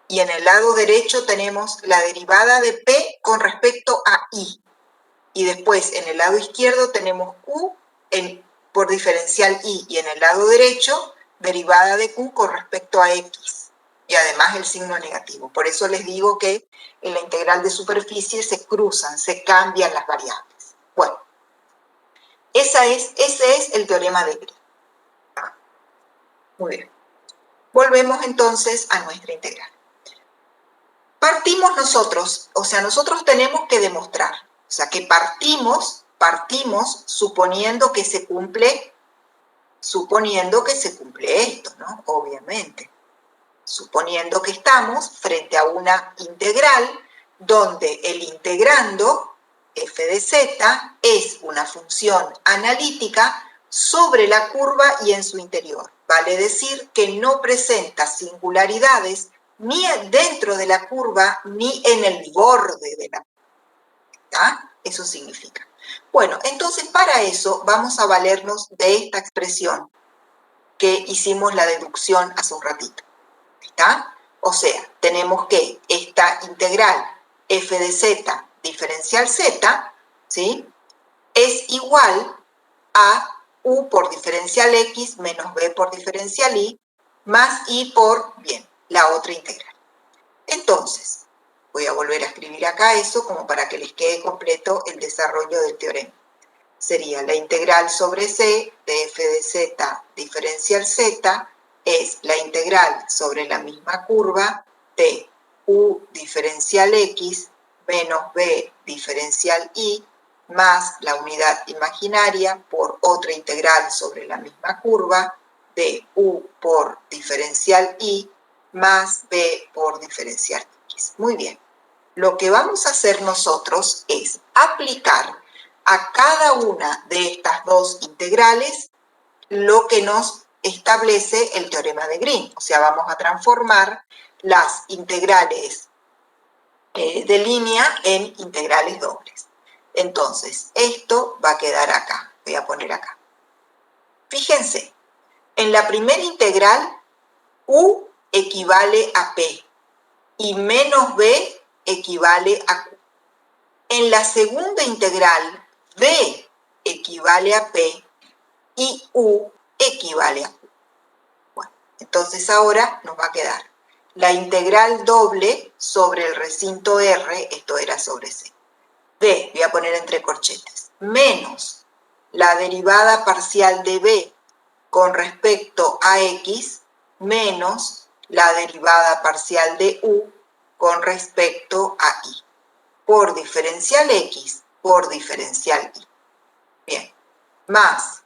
Y en el lado derecho tenemos la derivada de P con respecto a Y. Y después en el lado izquierdo tenemos Q por diferencial Y. Y en el lado derecho, derivada de Q con respecto a X. Y además el signo negativo. Por eso les digo que en la integral de superficie se cruzan, se cambian las variables. Bueno, ese es el teorema de Green. Muy bien. Volvemos entonces a nuestra integral. Partimos nosotros, o sea, nosotros tenemos que demostrar, o sea, que partimos suponiendo que se cumple esto, ¿no? Obviamente. Suponiendo que estamos frente a una integral donde el integrando, f de z, es una función analítica sobre la curva y en su interior. Vale decir que no presenta singularidades ni dentro de la curva ni en el borde de la curva. ¿Tá? Eso significa. Bueno, entonces para eso vamos a valernos de esta expresión que hicimos la deducción hace un ratito. ¿Está? O sea, tenemos que esta integral f de z diferencial z, ¿sí? Es igual a u por diferencial x menos b por diferencial y más y por, bien, la otra integral. Entonces, voy a volver a escribir acá eso como para que les quede completo el desarrollo del teorema. Sería la integral sobre c de f de z diferencial z es la integral sobre la misma curva de u diferencial x menos b diferencial y más la unidad imaginaria por otra integral sobre la misma curva de u por diferencial y más b por diferencial x. Muy bien. Lo que vamos a hacer nosotros es aplicar a cada una de estas dos integrales lo que nos establece el teorema de Green. O sea, vamos a transformar las integrales de línea en integrales dobles. Entonces, esto va a quedar acá. Voy a poner acá. Fíjense, en la primera integral, u equivale a p y menos b equivale a q. En la segunda integral, b equivale a p y u equivale a q. Bueno, entonces ahora nos va a quedar la integral doble sobre el recinto R, esto era sobre C. B, voy a poner entre corchetes, menos la derivada parcial de B con respecto a X, menos la derivada parcial de U con respecto a Y, por diferencial X por diferencial Y. Bien, más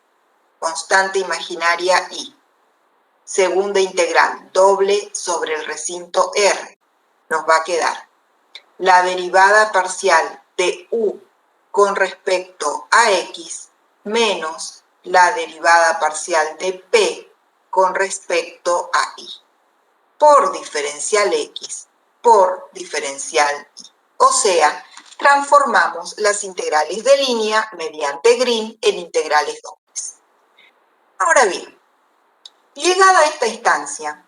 constante imaginaria Y. Segunda integral, doble sobre el recinto R. Nos va a quedar la derivada parcial de U con respecto a x menos la derivada parcial de p con respecto a y, por diferencial x por diferencial y. O sea, transformamos las integrales de línea mediante Green en integrales dobles. Ahora bien, llegada a esta instancia,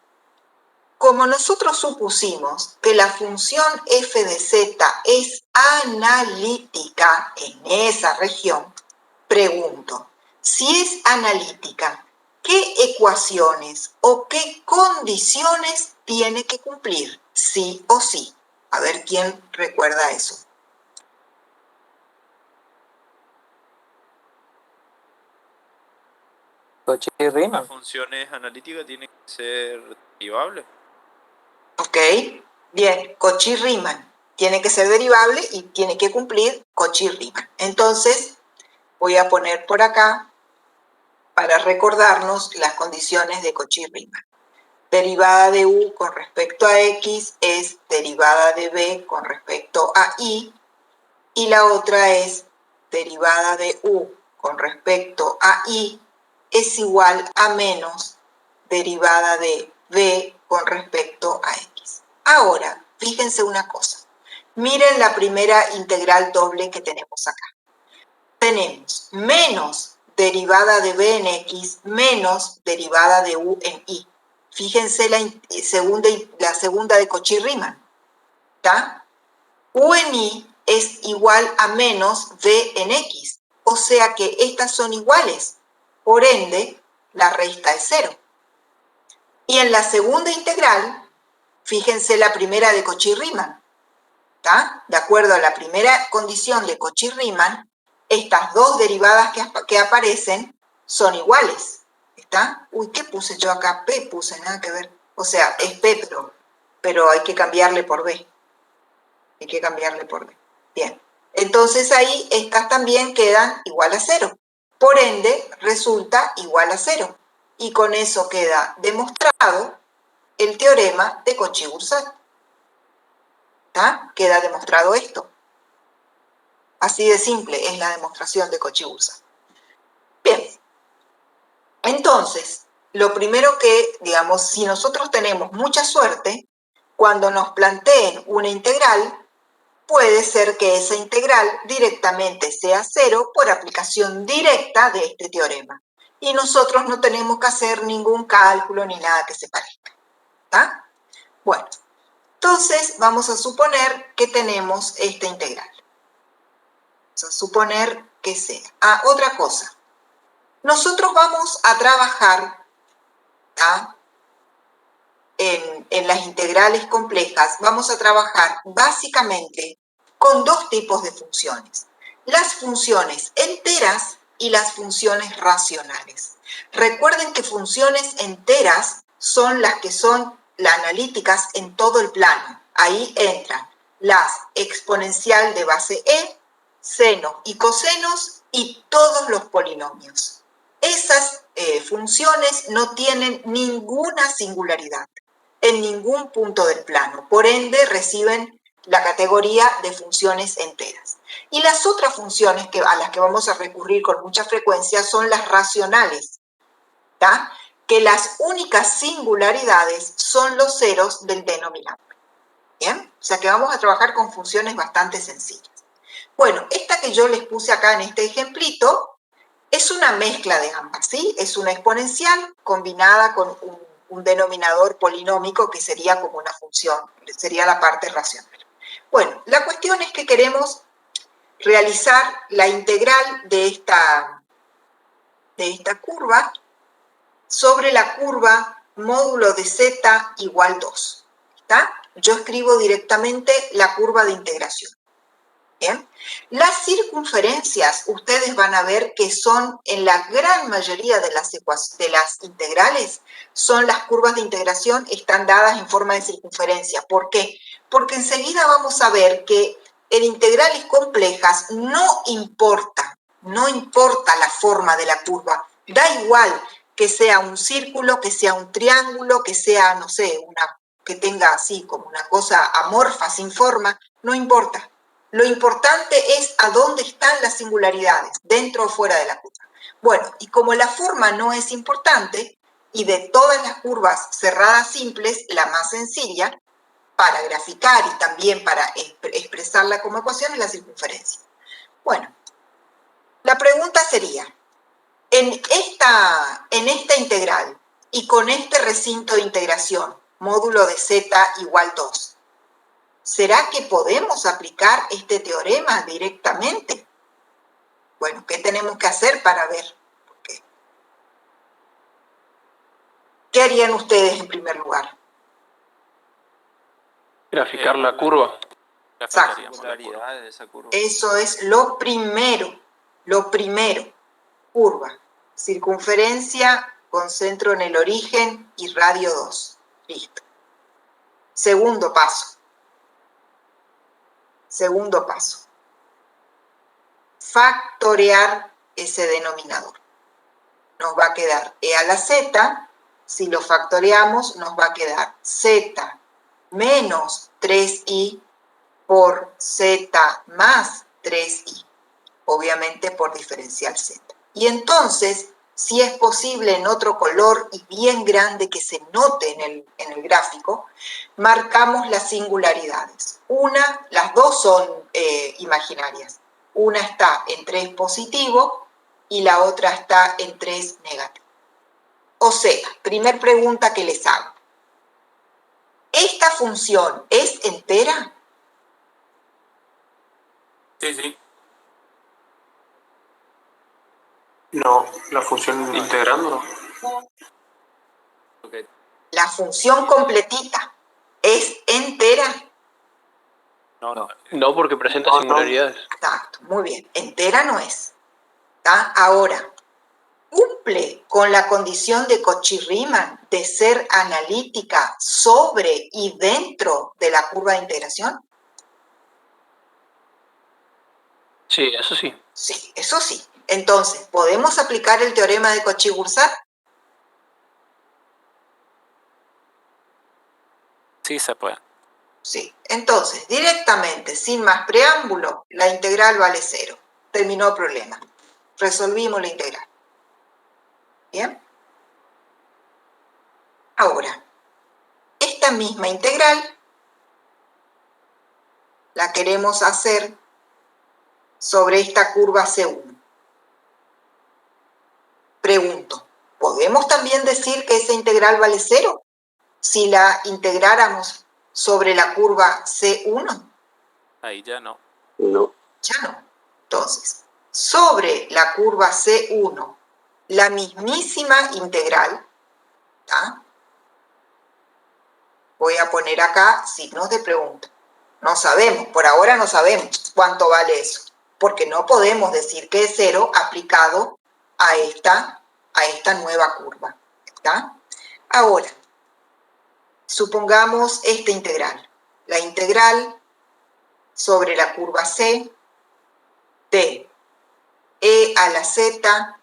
como nosotros supusimos que la función f de z es analítica en esa región, pregunto, si es analítica, ¿qué ecuaciones o qué condiciones tiene que cumplir? Sí o sí. A ver quién recuerda eso. Cauchy-Riemann. Las funciones analíticas tienen que ser derivables. ¿Ok? Bien, Cauchy-Riemann. Tiene que ser derivable y tiene que cumplir Cauchy-Riemann. Entonces, voy a poner por acá para recordarnos las condiciones de Cauchy-Riemann. Derivada de u con respecto a x es derivada de b con respecto a y la otra es derivada de u con respecto a y es igual a menos derivada de b con respecto a x. Ahora, fíjense una cosa. Miren la primera integral doble que tenemos acá. Tenemos menos derivada de b en x menos derivada de u en y. Fíjense la segunda de Cauchy-Riemann, ¿está? U en y es igual a menos b en x, o sea que estas son iguales, por ende, la resta es 0. Y en la segunda integral, fíjense la primera de Cauchy-Riemann, ¿está? De acuerdo a la primera condición de Cauchy-Riemann, estas dos derivadas que aparecen son iguales. ¿Está? Uy, ¿qué puse yo acá? P puse, nada que ver. O sea, es P, pero hay que cambiarle por B. Hay que cambiarle por B. Bien. Entonces ahí estas también quedan igual a 0. Por ende, resulta igual a 0. Y con eso queda demostrado el teorema de Cauchy-Boursat. ¿Está? Queda demostrado esto. Así de simple es la demostración de Cauchy-Boursat. Bien. Entonces, lo primero que, digamos, si nosotros tenemos mucha suerte, cuando nos planteen una integral, puede ser que esa integral directamente sea 0 por aplicación directa de este teorema. Y nosotros no tenemos que hacer ningún cálculo ni nada que se parezca. ¿Está? Bueno, entonces vamos a suponer que tenemos esta integral. Vamos a suponer que sea. Ah, otra cosa. Nosotros vamos a trabajar, ¿tá? En las integrales complejas, vamos a trabajar básicamente con dos tipos de funciones. Las funciones enteras y las funciones racionales. Recuerden que funciones enteras son las que son las analíticas en todo el plano. Ahí entran las exponencial de base e, seno y cosenos y todos los polinomios. Esas funciones no tienen ninguna singularidad en ningún punto del plano. Por ende, reciben la categoría de funciones enteras. Y las otras funciones a las que vamos a recurrir con mucha frecuencia son las racionales, ¿tá? Que las únicas singularidades son los ceros del denominador. ¿Bien? O sea que vamos a trabajar con funciones bastante sencillas. Bueno, esta que yo les puse acá en este ejemplito es una mezcla de ambas, ¿sí? Es una exponencial combinada con un denominador polinómico que sería como una función, sería la parte racional. Bueno, la cuestión es que queremos realizar la integral de esta curva sobre la curva módulo de z igual 2. ¿Está? Yo escribo directamente la curva de integración. ¿Bien? Las circunferencias, ustedes van a ver que son, en la gran mayoría de las integrales, son las curvas de integración, están dadas en forma de circunferencia. ¿Por qué? Porque enseguida vamos a ver que en integrales complejas no importa la forma de la curva. Da igual que sea un círculo, que sea un triángulo, que sea, no sé, que tenga así como una cosa amorfa, sin forma, no importa. Lo importante es a dónde están las singularidades, dentro o fuera de la curva. Bueno, y como la forma no es importante, y de todas las curvas cerradas simples, la más sencilla, para graficar y también para expresarla como ecuación, es la circunferencia. Bueno, la pregunta sería, en esta integral y con este recinto de integración, módulo de z igual 2, ¿será que podemos aplicar este teorema directamente? Bueno, ¿qué tenemos que hacer para ver? ¿Qué harían ustedes en primer lugar? Graficar la curva. Exacto. Singularidades de esa curva. Eso es lo primero. Lo primero. Curva. Circunferencia con centro en el origen y radio 2. Listo. Segundo paso. Segundo paso. Factorear ese denominador. Nos va a quedar e a la z. Si lo factoreamos, nos va a quedar z menos 3i por z más 3i, obviamente por diferencial z. Y entonces, si es posible en otro color y bien grande que se note en el gráfico, marcamos las singularidades. Las dos son imaginarias. Una está en 3 positivo y la otra está en 3 negativo. O sea, primer pregunta que les hago. ¿Esta función es entera? Sí, sí. No, la función integrando no. Okay. La función completita es entera. No, porque presenta singularidades. Exacto, muy bien. Entera no es. ¿Tá? Ahora, ¿cumple con la condición de Cauchy-Riemann de ser analítica sobre y dentro de la curva de integración? Sí, eso sí. Sí, eso sí. Entonces, ¿podemos aplicar el teorema de Cauchy-Goursat? Sí se puede. Sí. Entonces, directamente, sin más preámbulo, la integral vale 0. Terminó el problema. Resolvimos la integral. ¿Bien? Ahora, esta misma integral la queremos hacer sobre esta curva C1. Pregunto, ¿podemos también decir que esa integral vale 0 si la integráramos sobre la curva C1? Ahí ya no. No. Ya no. Entonces, sobre la curva C1, la mismísima integral, ¿tá? Voy a poner acá signos de pregunta. No sabemos, por ahora no sabemos cuánto vale eso, porque no podemos decir que es 0 aplicado a esta nueva curva. ¿Está? Ahora, supongamos esta integral. La integral sobre la curva C de e a la z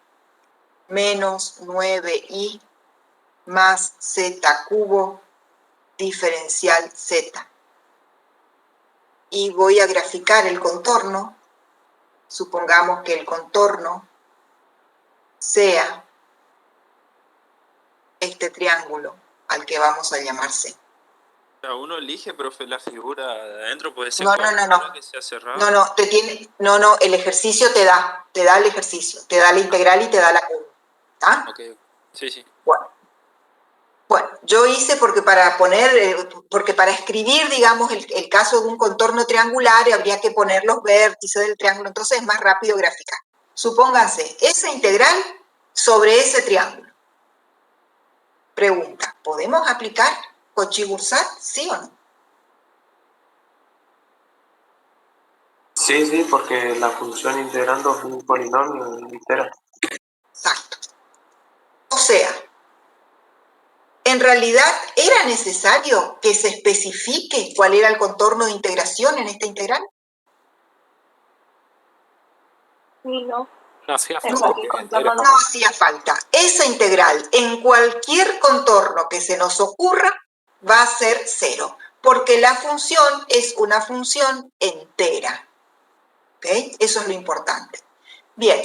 menos 9i más z cubo diferencial z. Y voy a graficar el contorno. Supongamos que el contorno sea este triángulo al que vamos a llamar C. O sea, uno elige, profe, la figura de adentro puede ser No. que sea cerrada. No, el ejercicio te da el ejercicio, te da la integral y te da la curva. ¿Está? Ok, sí. Bueno, yo hice porque para escribir, digamos, el caso de un contorno triangular habría que poner los vértices del triángulo, entonces es más rápido graficar. Supónganse, esa integral sobre ese triángulo. Pregunta, ¿podemos aplicar Cauchy-Goursat, sí o no? Sí, porque la función integrando es un polinomio entera. Exacto. O sea, en realidad, ¿era necesario que se especifique cuál era el contorno de integración en esta integral? No hacía No, falta. no hacía falta. Esa integral, en cualquier contorno que se nos ocurra, va a ser 0, porque la función es una función entera. ¿Ok? Eso es lo importante. Bien,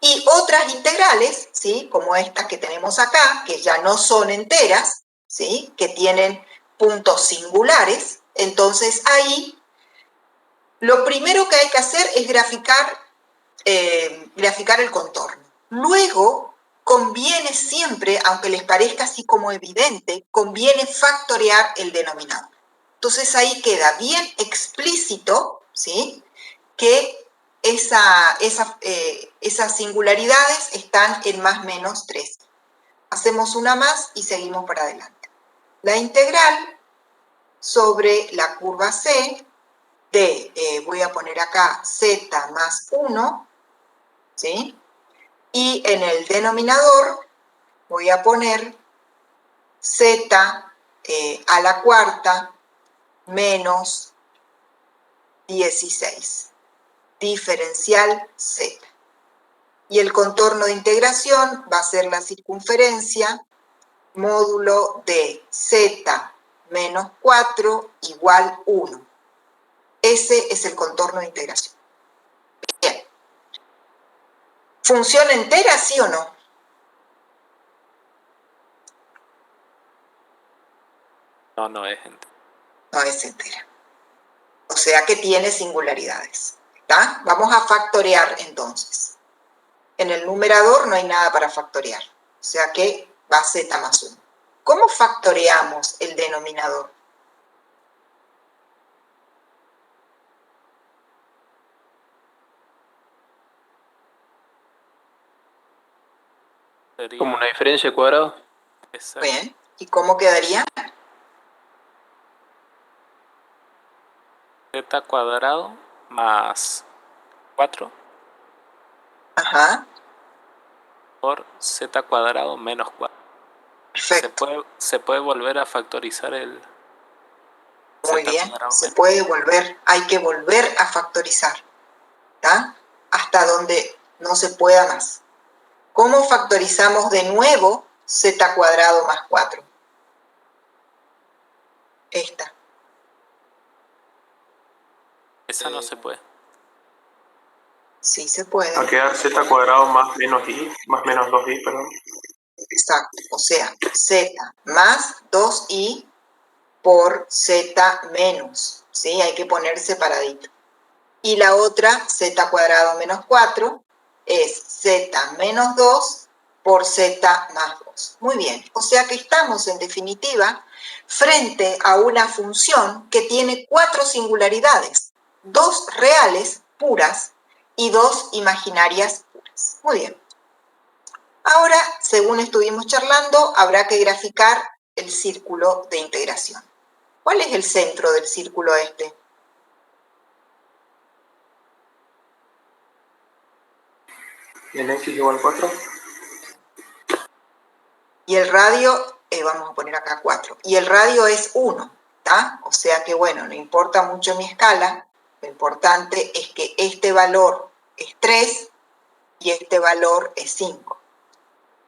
y otras integrales, ¿sí? Como estas que tenemos acá, que ya no son enteras, ¿sí? Que tienen puntos singulares, entonces ahí lo primero que hay que hacer es graficar el contorno. Luego, conviene siempre, aunque les parezca así como evidente, conviene factorear el denominador. Entonces ahí queda bien explícito, ¿sí? Que esas singularidades están en más menos 3. Hacemos una más y seguimos para adelante. La integral sobre la curva C de, voy a poner acá z más 1, ¿sí? Y en el denominador voy a poner z a la cuarta menos 16, diferencial z. Y el contorno de integración va a ser la circunferencia módulo de z menos 4 igual 1. Ese es el contorno de integración. Bien. ¿Función entera, sí o no? No, no es entera. No es entera. O sea que tiene singularidades. ¿Está? Vamos a factorear entonces. En el numerador no hay nada para factorear. O sea que va z más 1. ¿Cómo factoreamos el denominador? Sería Como una diferencia de cuadrado. exacto. Bien. ¿Y cómo quedaría? Z cuadrado más 4 Ajá. por z cuadrado menos 4. Perfecto. Se puede volver a factorizar el Muy z bien. cuadrado Se menos. puede volver, hay que volver a factorizar. ¿Está? Hasta donde no se pueda más. ¿Cómo factorizamos de nuevo z cuadrado más 4? Esta. Esa no se puede. Sí se puede. Va a quedar z cuadrado más menos i, más menos 2i, perdón. Exacto. O sea, z más 2i por z menos. ¿Sí? Hay que poner separadito. Y la otra, z cuadrado menos 4, es z menos 2 por z más 2. Muy bien. O sea que estamos, en definitiva, frente a una función que tiene 4 singularidades. 2 reales puras y 2 imaginarias puras. Muy bien. Ahora, según estuvimos charlando, habrá que graficar el círculo de integración. ¿Cuál es el centro del círculo este? En x igual 4. Y el radio, vamos a poner acá 4, y el radio es 1, ¿está? O sea que, bueno, no importa mucho mi escala, lo importante es que este valor es 3 y este valor es 5.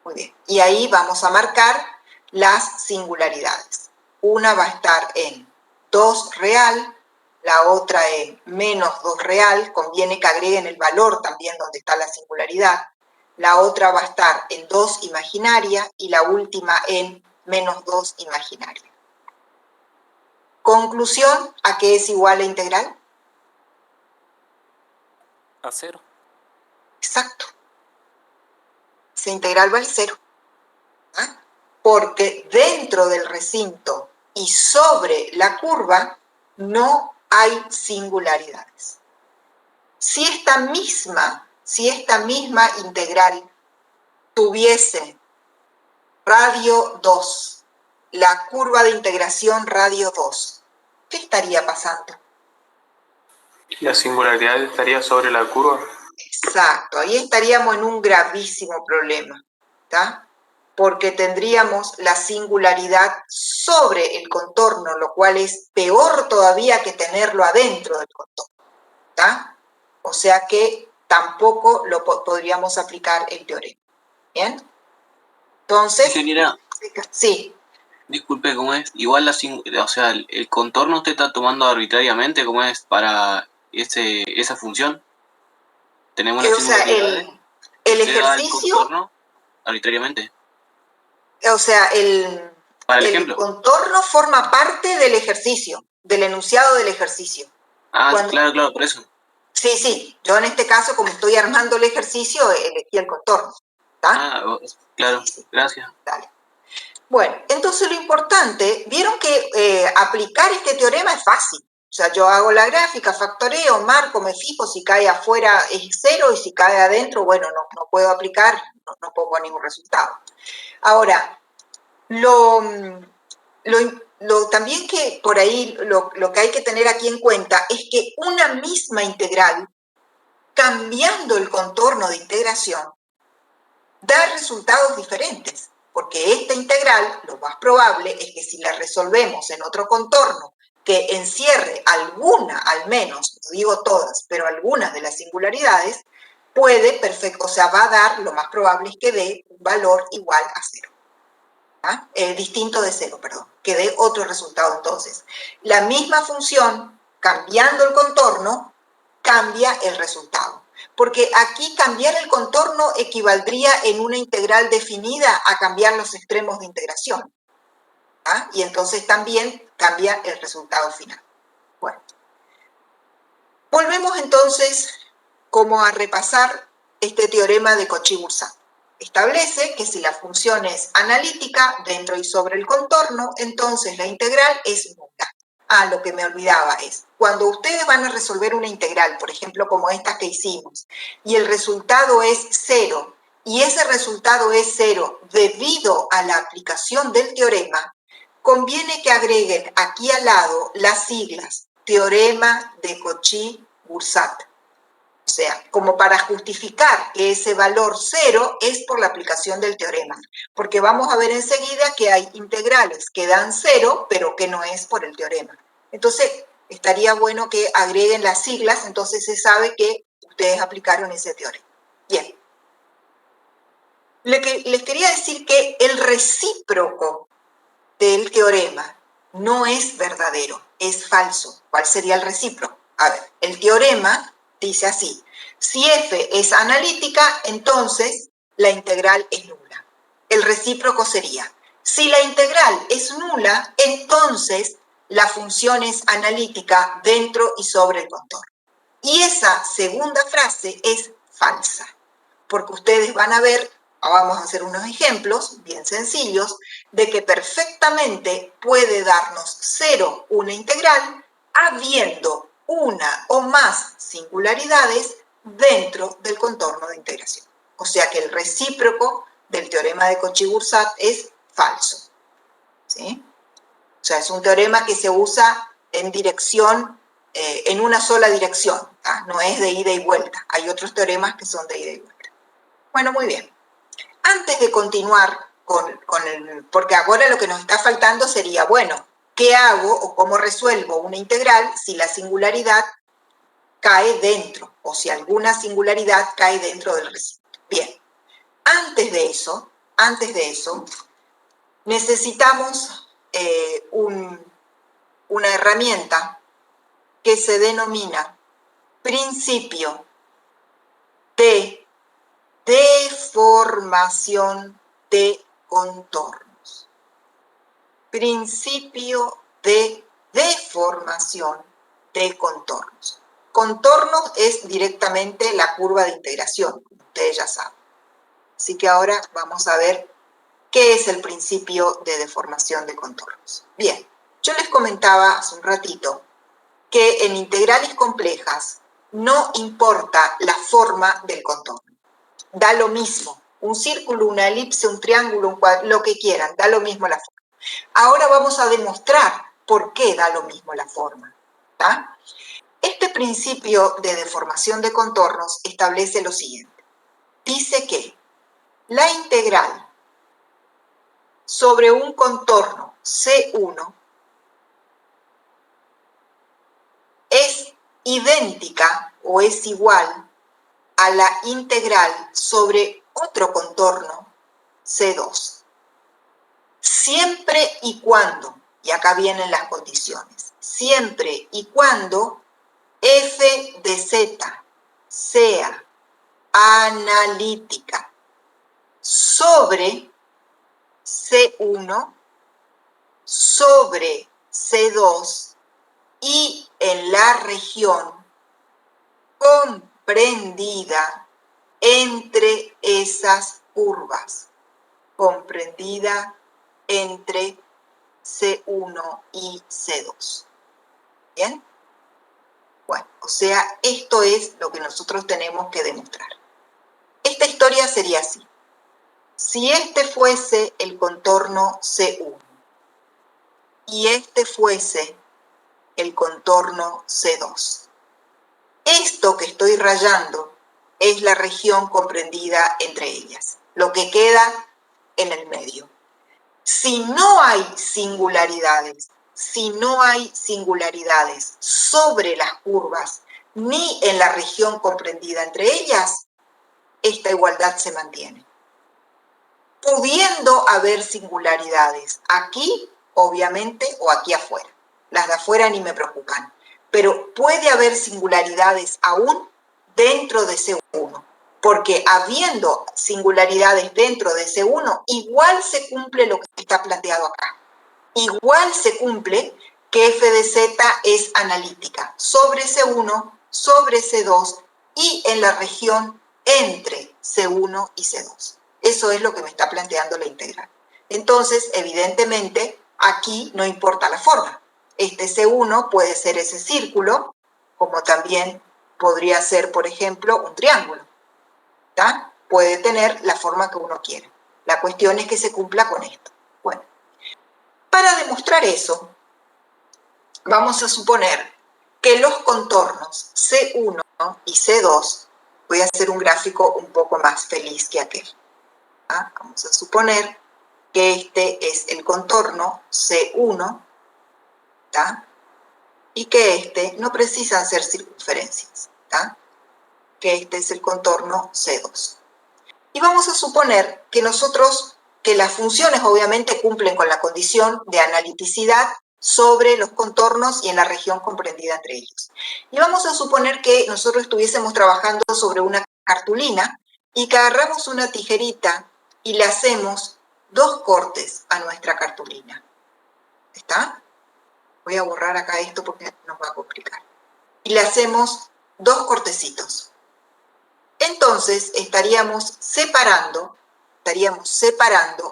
Muy bien, y ahí vamos a marcar las singularidades. Una va a estar en 2 real, la otra en menos 2 real, conviene que agreguen el valor también donde está la singularidad. La otra va a estar en 2 imaginaria y la última en menos 2 imaginaria. Conclusión, ¿a qué es igual la integral? A 0. Exacto. Esa integral vale 0. ¿Ah? Porque dentro del recinto y sobre la curva no hay singularidades. Si esta misma integral tuviese radio 2, la curva de integración radio 2, ¿qué estaría pasando? La singularidad estaría sobre la curva. Exacto, ahí estaríamos en un gravísimo problema, ¿está? Porque tendríamos la singularidad sobre el contorno, lo cual es peor todavía que tenerlo adentro del contorno, ¿está? O sea que tampoco lo podríamos aplicar el teorema, ¿bien? Entonces, Ingeniera, sí, disculpe, ¿cómo es? Igual o sea, el contorno usted está tomando arbitrariamente, ¿cómo es? Para esa función. Tenemos las O sea, singularidades. el Usted da el ejercicio, contorno arbitrariamente. o sea, Para el el ejemplo. contorno forma parte del ejercicio, del enunciado del ejercicio. Ah, Cuando- claro, por eso. Sí, yo en este caso, como estoy armando el ejercicio, elegí el contorno. ¿Está? Claro, Sí. gracias. Dale. Bueno, entonces lo importante, vieron que aplicar este teorema es fácil. O sea, yo hago la gráfica, factoreo, marco, me fijo, si cae afuera es 0 y si cae adentro, bueno, no puedo aplicar, no pongo ningún resultado. Ahora, también que por ahí lo que hay que tener aquí en cuenta es que una misma integral, cambiando el contorno de integración, da resultados diferentes, porque esta integral, lo más probable es que si la resolvemos en otro contorno que encierre alguna, al menos, no digo todas, pero algunas de las singularidades, va a dar, lo más probable es que dé un valor igual a 0. Distinto de 0, perdón, que dé otro resultado entonces. La misma función, cambiando el contorno, cambia el resultado. Porque aquí cambiar el contorno equivaldría en una integral definida a cambiar los extremos de integración. Y entonces también cambia el resultado final. Bueno, volvemos entonces como a repasar este teorema de Cauchy-Boursat. Establece que si la función es analítica dentro y sobre el contorno, entonces la integral es nula. Lo que me olvidaba es, cuando ustedes van a resolver una integral, por ejemplo, como esta que hicimos, y el resultado es 0, y ese resultado es 0 debido a la aplicación del teorema, conviene que agreguen aquí al lado las siglas teorema de Cauchy-Boursat. O sea, como para justificar que ese valor 0 es por la aplicación del teorema, porque vamos a ver enseguida que hay integrales que dan 0, pero que no es por el teorema. Entonces, estaría bueno que agreguen las siglas, entonces se sabe que ustedes aplicaron ese teorema. Bien. Les quería decir que el recíproco del teorema no es verdadero, es falso. ¿Cuál sería el recíproco? A ver, el teorema dice así: si f es analítica, entonces la integral es nula. El recíproco sería: si la integral es nula, entonces la función es analítica dentro y sobre el contorno. Y esa segunda frase es falsa, porque ustedes van a ver, vamos a hacer unos ejemplos bien sencillos, de que perfectamente puede darnos 0 una integral, habiendo una o más singularidades dentro del contorno de integración. O sea que el recíproco del teorema de Cauchy-Boursat es falso. ¿Sí? O sea, es un teorema que se usa en dirección, en una sola dirección, no es de ida y vuelta. Hay otros teoremas que son de ida y vuelta. Bueno, muy bien. Antes de continuar porque ahora lo que nos está faltando sería, bueno, ¿qué hago o cómo resuelvo una integral si la singularidad cae dentro o si alguna singularidad cae dentro del recíproco? Bien, antes de eso, necesitamos una herramienta que se denomina principio de deformación de contornos. Principio de deformación de contornos. Contornos es directamente la curva de integración, como ustedes ya saben. Así que ahora vamos a ver qué es el principio de deformación de contornos. Bien, yo les comentaba hace un ratito que en integrales complejas no importa la forma del contorno. Da lo mismo, un círculo, una elipse, un triángulo, un cuadrado, lo que quieran, da lo mismo la forma. Ahora vamos a demostrar por qué da lo mismo la forma. ¿Tá? Este principio de deformación de contornos establece lo siguiente. Dice que la integral sobre un contorno C1 es idéntica o es igual a la integral sobre otro contorno C2. Siempre y cuando, y acá vienen las condiciones, siempre y cuando f de z sea analítica sobre C1, sobre C2 y en la región comprendida entre esas curvas, comprendida entre C1 y C2. ¿Bien? Bueno, o sea, esto es lo que nosotros tenemos que demostrar. Esta historia sería así. Si este fuese el contorno C1 y este fuese el contorno C2, esto que estoy rayando es la región comprendida entre ellas, lo que queda en el medio. Si no hay singularidades sobre las curvas ni en la región comprendida entre ellas, esta igualdad se mantiene. Pudiendo haber singularidades aquí, obviamente, o aquí afuera. Las de afuera ni me preocupan. Pero puede haber singularidades aún dentro de C1. Porque habiendo singularidades dentro de C1, igual se cumple lo que está planteado acá. Igual se cumple que f de z es analítica sobre C1, sobre C2 y en la región entre C1 y C2. Eso es lo que me está planteando la integral. Entonces, evidentemente, aquí no importa la forma. Este C1 puede ser ese círculo, como también podría ser, por ejemplo, un triángulo. ¿Tá? Puede tener la forma que uno quiera. La cuestión es que se cumpla con esto. Bueno, para demostrar eso, vamos a suponer que los contornos C1 y C2, voy a hacer un gráfico un poco más feliz que aquel. ¿Ah? Vamos a suponer que este es el contorno C1, ¿tá? Y que este no precisa ser circunferencias, ¿tá? Que este es el contorno C2. Y vamos a suponer que que las funciones obviamente cumplen con la condición de analiticidad sobre los contornos y en la región comprendida entre ellos. Y vamos a suponer que nosotros estuviésemos trabajando sobre una cartulina y que agarramos una tijerita y le hacemos 2 cortes a nuestra cartulina. ¿Está? Voy a borrar acá esto porque nos va a complicar. Y le hacemos 2 cortecitos. Entonces estaríamos separando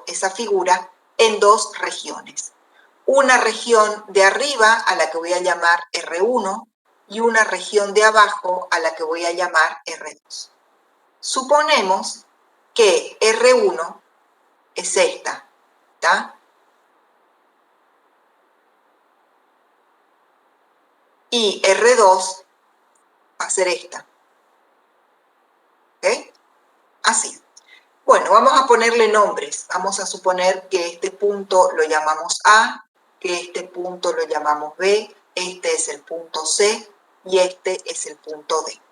esa figura en 2 regiones. Una región de arriba a la que voy a llamar R1 y una región de abajo a la que voy a llamar R2. Suponemos que R1 es esta, ¿tá? Y R2 va a ser esta. ¿Ok? Así. Bueno, vamos a ponerle nombres. Vamos a suponer que este punto lo llamamos A, que este punto lo llamamos B, este es el punto C y este es el punto D.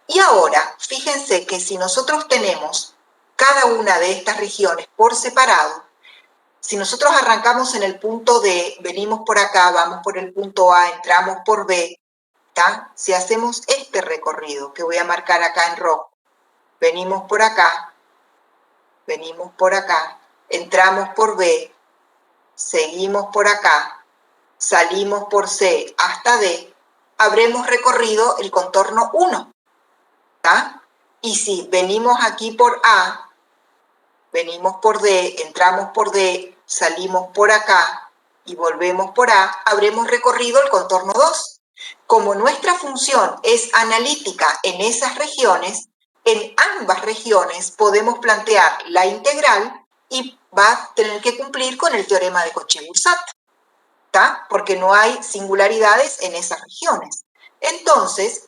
Y ahora, fíjense que si nosotros tenemos cada una de estas regiones por separado, si nosotros arrancamos en el punto D, venimos por acá, vamos por el punto A, entramos por B, ¿tá? Si hacemos este recorrido que voy a marcar acá en rojo, venimos por acá, entramos por B, seguimos por acá, salimos por C hasta D, habremos recorrido el contorno 1, ¿tá? Y si venimos aquí por A, venimos por D, entramos por D, salimos por acá y volvemos por A, habremos recorrido el contorno 2. Como nuestra función es analítica en esas regiones, en ambas regiones podemos plantear la integral y va a tener que cumplir con el teorema de Cauchy-Boursat, ¿tá? Porque no hay singularidades en esas regiones. Entonces,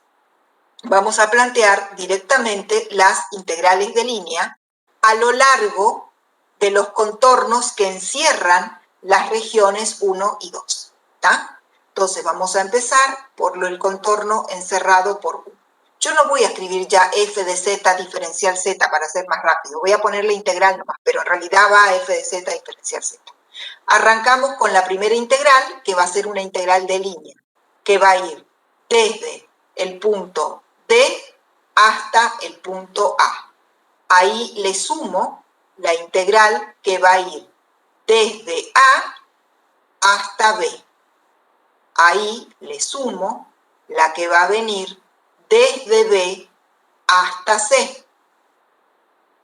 vamos a plantear directamente las integrales de línea a lo largo de los contornos que encierran las regiones 1 y 2, ¿tá? Entonces, vamos a empezar por el contorno encerrado por 1. Yo no voy a escribir ya f de z diferencial z para hacer más rápido. Voy a ponerle integral nomás, pero en realidad va f de z diferencial z. Arrancamos con la primera integral, que va a ser una integral de línea, que va a ir desde el punto D hasta hasta el punto A. Ahí le sumo la integral que va a ir desde A hasta B. Ahí le sumo la que va a venir desde B hasta C.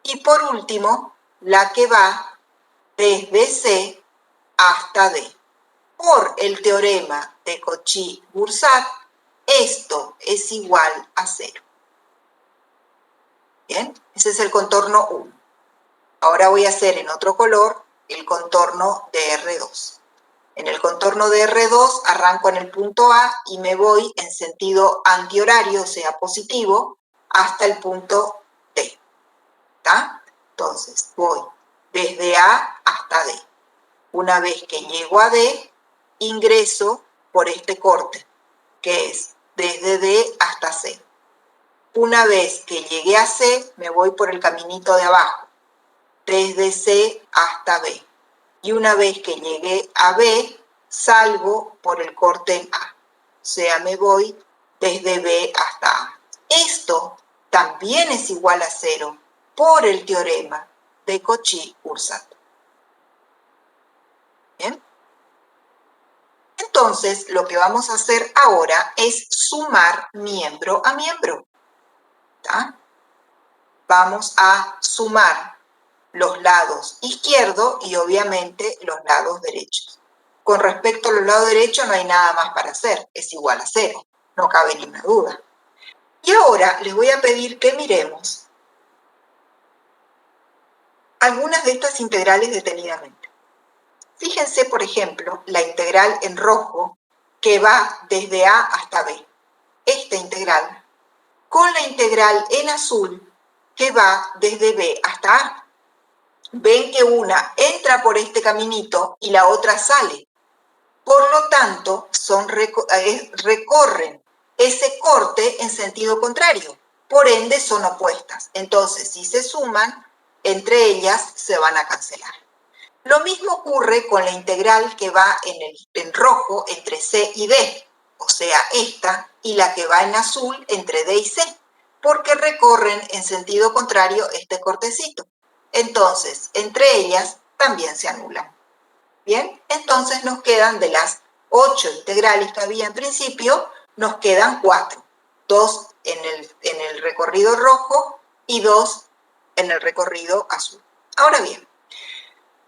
Y por último, la que va desde C hasta D. Por el teorema de Cauchy-Boursat, esto es igual a 0. Bien, ese es el contorno 1. Ahora voy a hacer en otro color el contorno de R2. En el contorno de R2 arranco en el punto A y me voy en sentido antihorario, o sea, positivo, hasta el punto D. ¿Está? Entonces, voy desde A hasta D. Una vez que llego a D, ingreso por este corte, que es desde D hasta C. Una vez que llegué a C, me voy por el caminito de abajo, desde C hasta B. Y una vez que llegué a B, salgo por el corte en A. O sea, me voy desde B hasta A. Esto también es igual a 0 por el teorema de Cauchy-Boursat. ¿Bien? Entonces, lo que vamos a hacer ahora es sumar miembro a miembro. ¿Tá? Vamos a sumar los lados izquierdo y obviamente los lados derechos. Con respecto a los lados derechos no hay nada más para hacer, es igual a 0, no cabe ninguna duda. Y ahora les voy a pedir que miremos algunas de estas integrales detenidamente. Fíjense, por ejemplo, la integral en rojo que va desde A hasta B. Esta integral con la integral en azul que va desde B hasta A. Ven que una entra por este caminito y la otra sale. Por lo tanto, recorren ese corte en sentido contrario. Por ende, son opuestas. Entonces, si se suman, entre ellas se van a cancelar. Lo mismo ocurre con la integral que va en rojo entre C y D, o sea, esta, y la que va en azul entre D y C, porque recorren en sentido contrario este cortecito. Entonces, entre ellas también se anulan. Bien, entonces nos quedan de las 8 integrales que había en principio, nos quedan 4. 2 en el recorrido rojo y 2 en el recorrido azul. Ahora bien,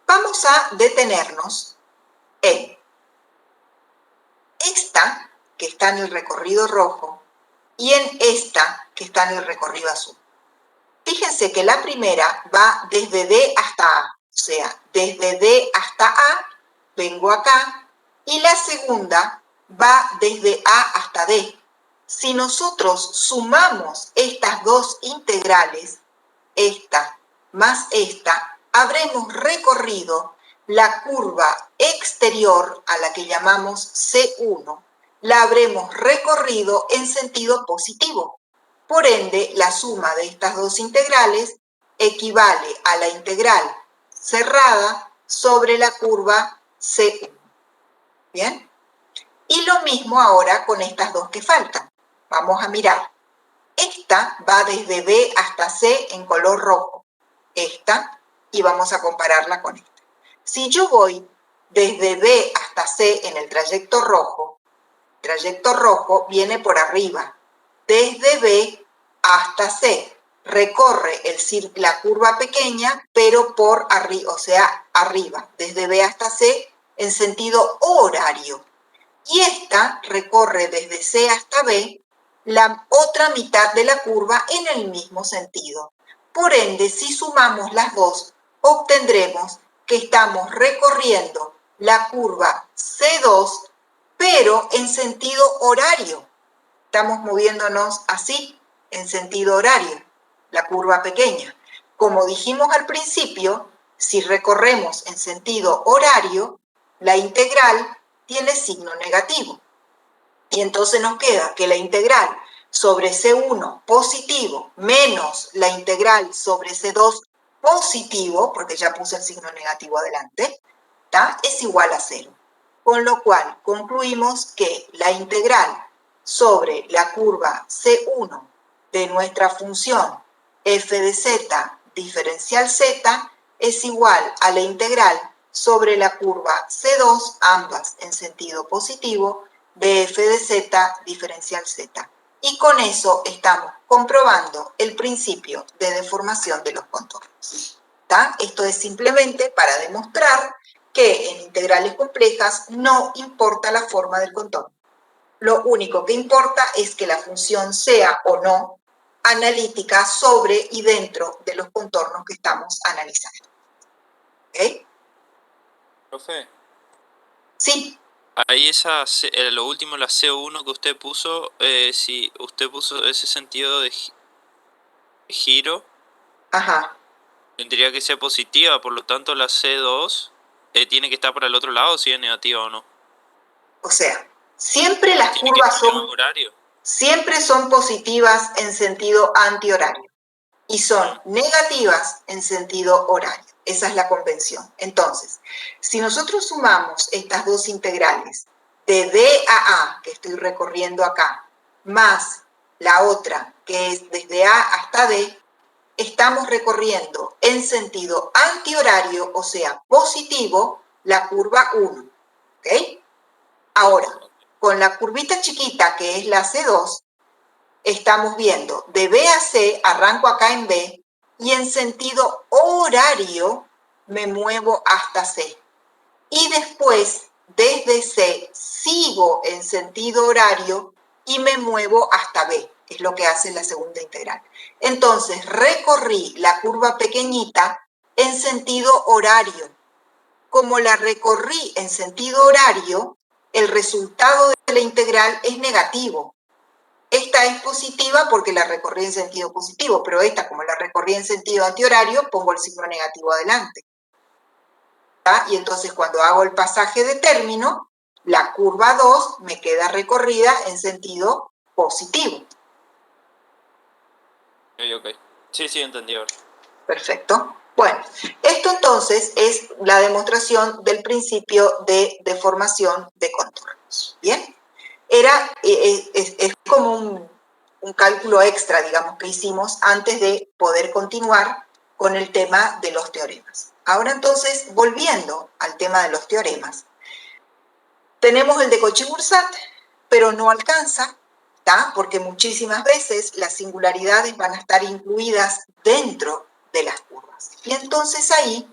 vamos a detenernos en esta que está en el recorrido rojo y en esta que está en el recorrido azul. Fíjense que la primera va desde D hasta A, o sea, desde D hasta A, vengo acá, y la segunda va desde A hasta D. Si nosotros sumamos estas dos integrales, esta más esta, habremos recorrido la curva exterior a la que llamamos C1, la habremos recorrido en sentido positivo. Por ende, la suma de estas dos integrales equivale a la integral cerrada sobre la curva C1. ¿Bien? Y lo mismo ahora con estas dos que faltan. Vamos a mirar. Esta va desde B hasta C en color rojo. Esta, y vamos a compararla con esta. Si yo voy desde B hasta C en el trayecto rojo viene por arriba. Desde B hasta C. Recorre la curva pequeña, pero por arriba, o sea, arriba. Desde B hasta C en sentido horario. Y esta recorre desde C hasta B la otra mitad de la curva en el mismo sentido. Por ende, si sumamos las dos, obtendremos que estamos recorriendo la curva C2, pero en sentido horario. Estamos moviéndonos así, en sentido horario, la curva pequeña. Como dijimos al principio, si recorremos en sentido horario, la integral tiene signo negativo. Y entonces nos queda que la integral sobre C1 positivo menos la integral sobre C2 positivo, porque ya puse el signo negativo adelante, ¿tá? Es igual a 0. Con lo cual concluimos que la integral sobre la curva C1 de nuestra función f de z diferencial z es igual a la integral sobre la curva C2, ambas en sentido positivo, de f de z diferencial z. Y con eso estamos comprobando el principio de deformación de los contornos. ¿Tá? Esto es simplemente para demostrar que en integrales complejas no importa la forma del contorno. Lo único que importa es que la función sea o no analítica sobre y dentro de los contornos que estamos analizando. ¿Ok? Profe, Sí. ahí lo último, la C1 que usted puso, si usted puso ese sentido de giro, Ajá. tendría que ser positiva, por lo tanto la C2 tiene que estar para el otro lado, si es negativa o no. O sea, siempre las Tiene que curvas girar son, horario. siempre son positivas en sentido antihorario y son negativas en sentido horario. Esa es la convención. Entonces, si nosotros sumamos estas dos integrales de D a A, que estoy recorriendo acá, más la otra, que es desde A hasta D, estamos recorriendo en sentido antihorario, o sea, positivo, la curva 1. ¿Ok? Ahora, con la curvita chiquita, que es la C2, estamos viendo de B a C, arranco acá en B, y en sentido horario me muevo hasta C. Y después, desde C, sigo en sentido horario y me muevo hasta B, que es lo que hace la segunda integral. Entonces, recorrí la curva pequeñita en sentido horario. Como la recorrí en sentido horario, el resultado de la integral es negativo. Esta es positiva porque la recorrí en sentido positivo, pero esta, como la recorrí en sentido antihorario, pongo el signo negativo adelante. ¿Tá? Y entonces cuando hago el pasaje de término, la curva 2 me queda recorrida en sentido positivo. Ok. Sí, entendí ahora. Perfecto. Bueno, esto entonces es la demostración del principio de deformación de contornos. ¿Bien? Es como un cálculo extra, digamos, que hicimos antes de poder continuar con el tema de los teoremas. Ahora entonces, volviendo al tema de los teoremas, tenemos el de Cauchy-Boursat, pero no alcanza, ¿tá? Porque muchísimas veces las singularidades van a estar incluidas dentro de las curvas. Y entonces ahí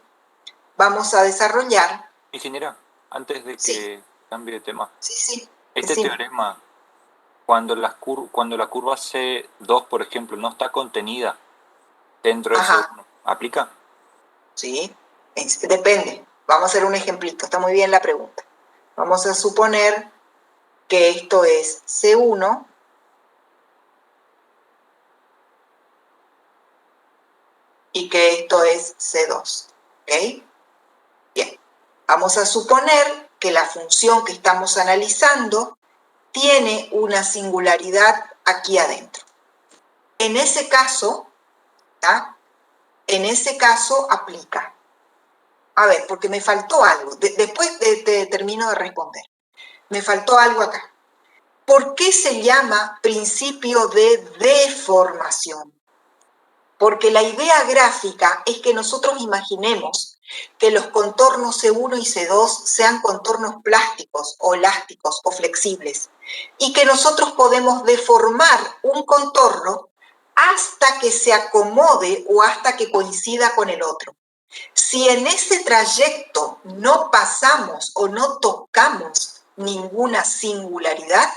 vamos a desarrollar... Ingeniera, antes de que Sí. cambie de tema, Sí, este decime. teorema, cuando la curva C2, por ejemplo, no está contenida dentro de Ajá. C1, ¿aplica? Sí, depende. Vamos a hacer un ejemplito, está muy bien la pregunta. Vamos a suponer que esto es C1 y que esto es C2. ¿Ok? Bien, vamos a suponer que la función que estamos analizando tiene una singularidad aquí adentro. En ese caso, ¿tá? En ese caso aplica. A ver, porque me faltó algo. Después te termino de responder. Me faltó algo acá. ¿Por qué se llama principio de deformación? Porque la idea gráfica es que nosotros imaginemos que los contornos C1 y C2 sean contornos plásticos o elásticos o flexibles y que nosotros podemos deformar un contorno hasta que se acomode o hasta que coincida con el otro. Si en ese trayecto no pasamos o no tocamos ninguna singularidad,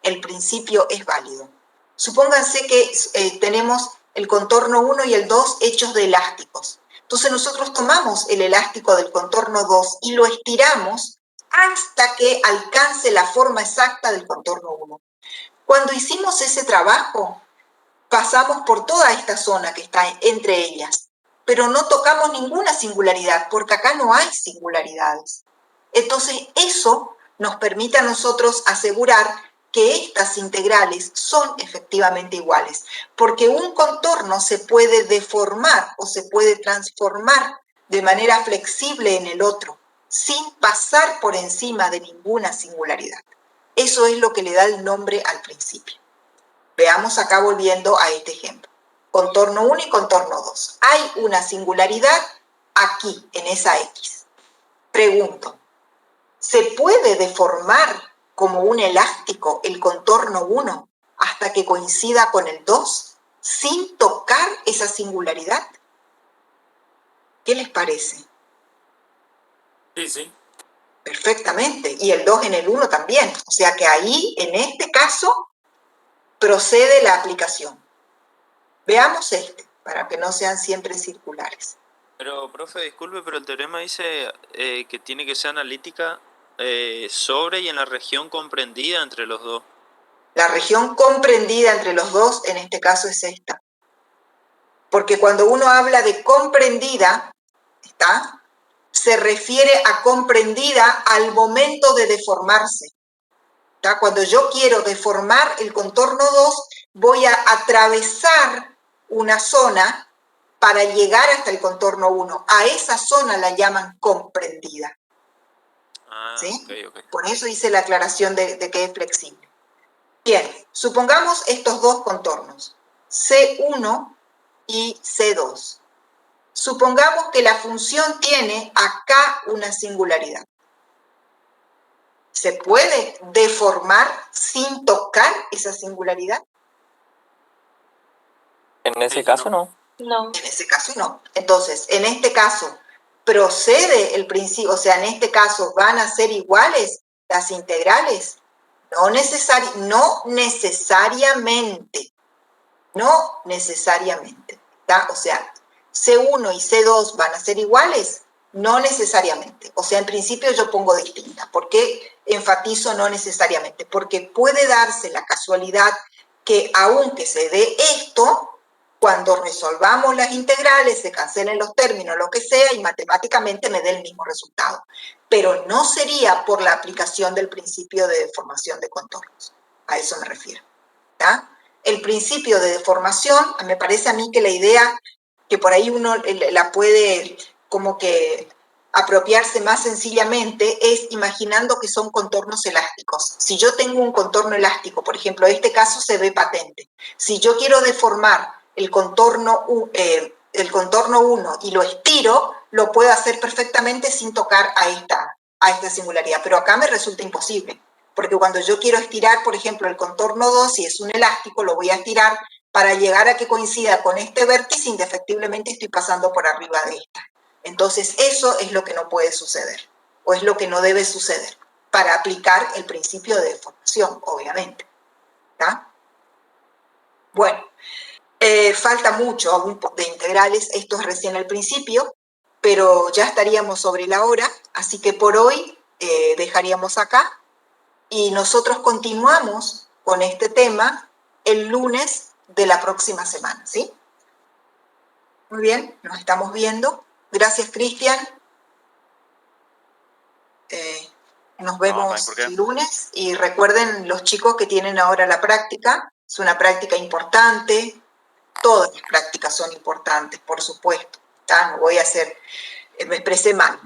el principio es válido. Supónganse que tenemos el contorno 1 y el 2 hechos de elásticos. Entonces nosotros tomamos el elástico del contorno 2 y lo estiramos hasta que alcance la forma exacta del contorno 1. Cuando hicimos ese trabajo, pasamos por toda esta zona que está entre ellas, pero no tocamos ninguna singularidad, porque acá no hay singularidades. Entonces, eso nos permite a nosotros asegurar que estas integrales son efectivamente iguales, porque un contorno se puede deformar o se puede transformar de manera flexible en el otro, sin pasar por encima de ninguna singularidad. Eso es lo que le da el nombre al principio. Veamos acá volviendo a este ejemplo. Contorno 1 y contorno 2. Hay una singularidad aquí, en esa X. Pregunto, ¿se puede deformar como un elástico el contorno 1 hasta que coincida con el 2 sin tocar esa singularidad? ¿Qué les parece? Sí, sí. Perfectamente. Y el 2 en el 1 también. O sea que ahí, en este caso, procede la aplicación. Veamos este, para que no sean siempre circulares. Pero, profe, disculpe, pero el teorema dice que tiene que ser analítica sobre y en la región comprendida entre los dos. La región comprendida entre los dos, en este caso, es esta. Porque cuando uno habla de comprendida, ¿está?, se refiere a comprendida al momento de deformarse. ¿Está? Cuando yo quiero deformar el contorno 2, voy a atravesar una zona para llegar hasta el contorno 1. A esa zona la llaman comprendida. Ah, ¿Sí? ok. Por eso hice la aclaración de que es flexible. Bien, supongamos estos dos contornos, C1 y C2. Supongamos que la función tiene acá una singularidad. ¿Se puede deformar sin tocar esa singularidad? En ese caso no. No. En ese caso no. Entonces, en este caso, procede el principio, o sea, en este caso, ¿van a ser iguales las integrales? No necesariamente. No necesariamente. ¿Está? O sea, C1 y C2 van a ser iguales. No necesariamente. O sea, en principio yo pongo distintas. ¿Por qué enfatizo no necesariamente? Porque puede darse la casualidad que aunque se dé esto, cuando resolvamos las integrales, se cancelen los términos, lo que sea, y matemáticamente me dé el mismo resultado. Pero no sería por la aplicación del principio de deformación de contornos. A eso me refiero. ¿Está? El principio de deformación, me parece a mí que la idea que por ahí uno la puede como que apropiarse más sencillamente es imaginando que son contornos elásticos. Si yo tengo un contorno elástico, por ejemplo, en este caso se ve patente. Si yo quiero deformar el contorno 1 y lo estiro, lo puedo hacer perfectamente sin tocar a esta singularidad. Pero acá me resulta imposible, porque cuando yo quiero estirar, por ejemplo, el contorno 2, si es un elástico, lo voy a estirar para llegar a que coincida con este vértice, indefectiblemente estoy pasando por arriba de esta. Entonces, eso es lo que no puede suceder, o es lo que no debe suceder, para aplicar el principio de deformación, obviamente. ¿Está? Bueno, falta mucho aún de integrales, esto es recién el principio, pero ya estaríamos sobre la hora, así que por hoy dejaríamos acá, y nosotros continuamos con este tema el lunes de la próxima semana, ¿sí? Muy bien, nos estamos viendo. Gracias, Cristian. Nos vemos el lunes y recuerden los chicos que tienen ahora la práctica, es una práctica importante, todas las prácticas son importantes, por supuesto, ¿tá? No voy a hacer, me expresé mal.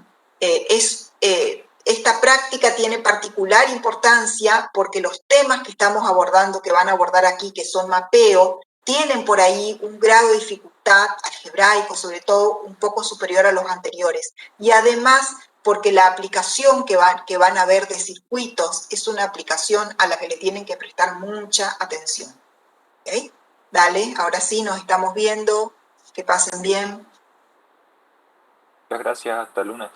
Esta práctica tiene particular importancia porque los temas que estamos abordando, que van a abordar aquí, que son mapeo, tienen por ahí un grado de dificultad algebraico, sobre todo un poco superior a los anteriores. Y además, porque la aplicación que van a ver de circuitos es una aplicación a la que le tienen que prestar mucha atención. ¿Okay? Dale, ahora sí, nos estamos viendo. Que pasen bien. Muchas gracias, hasta el lunes.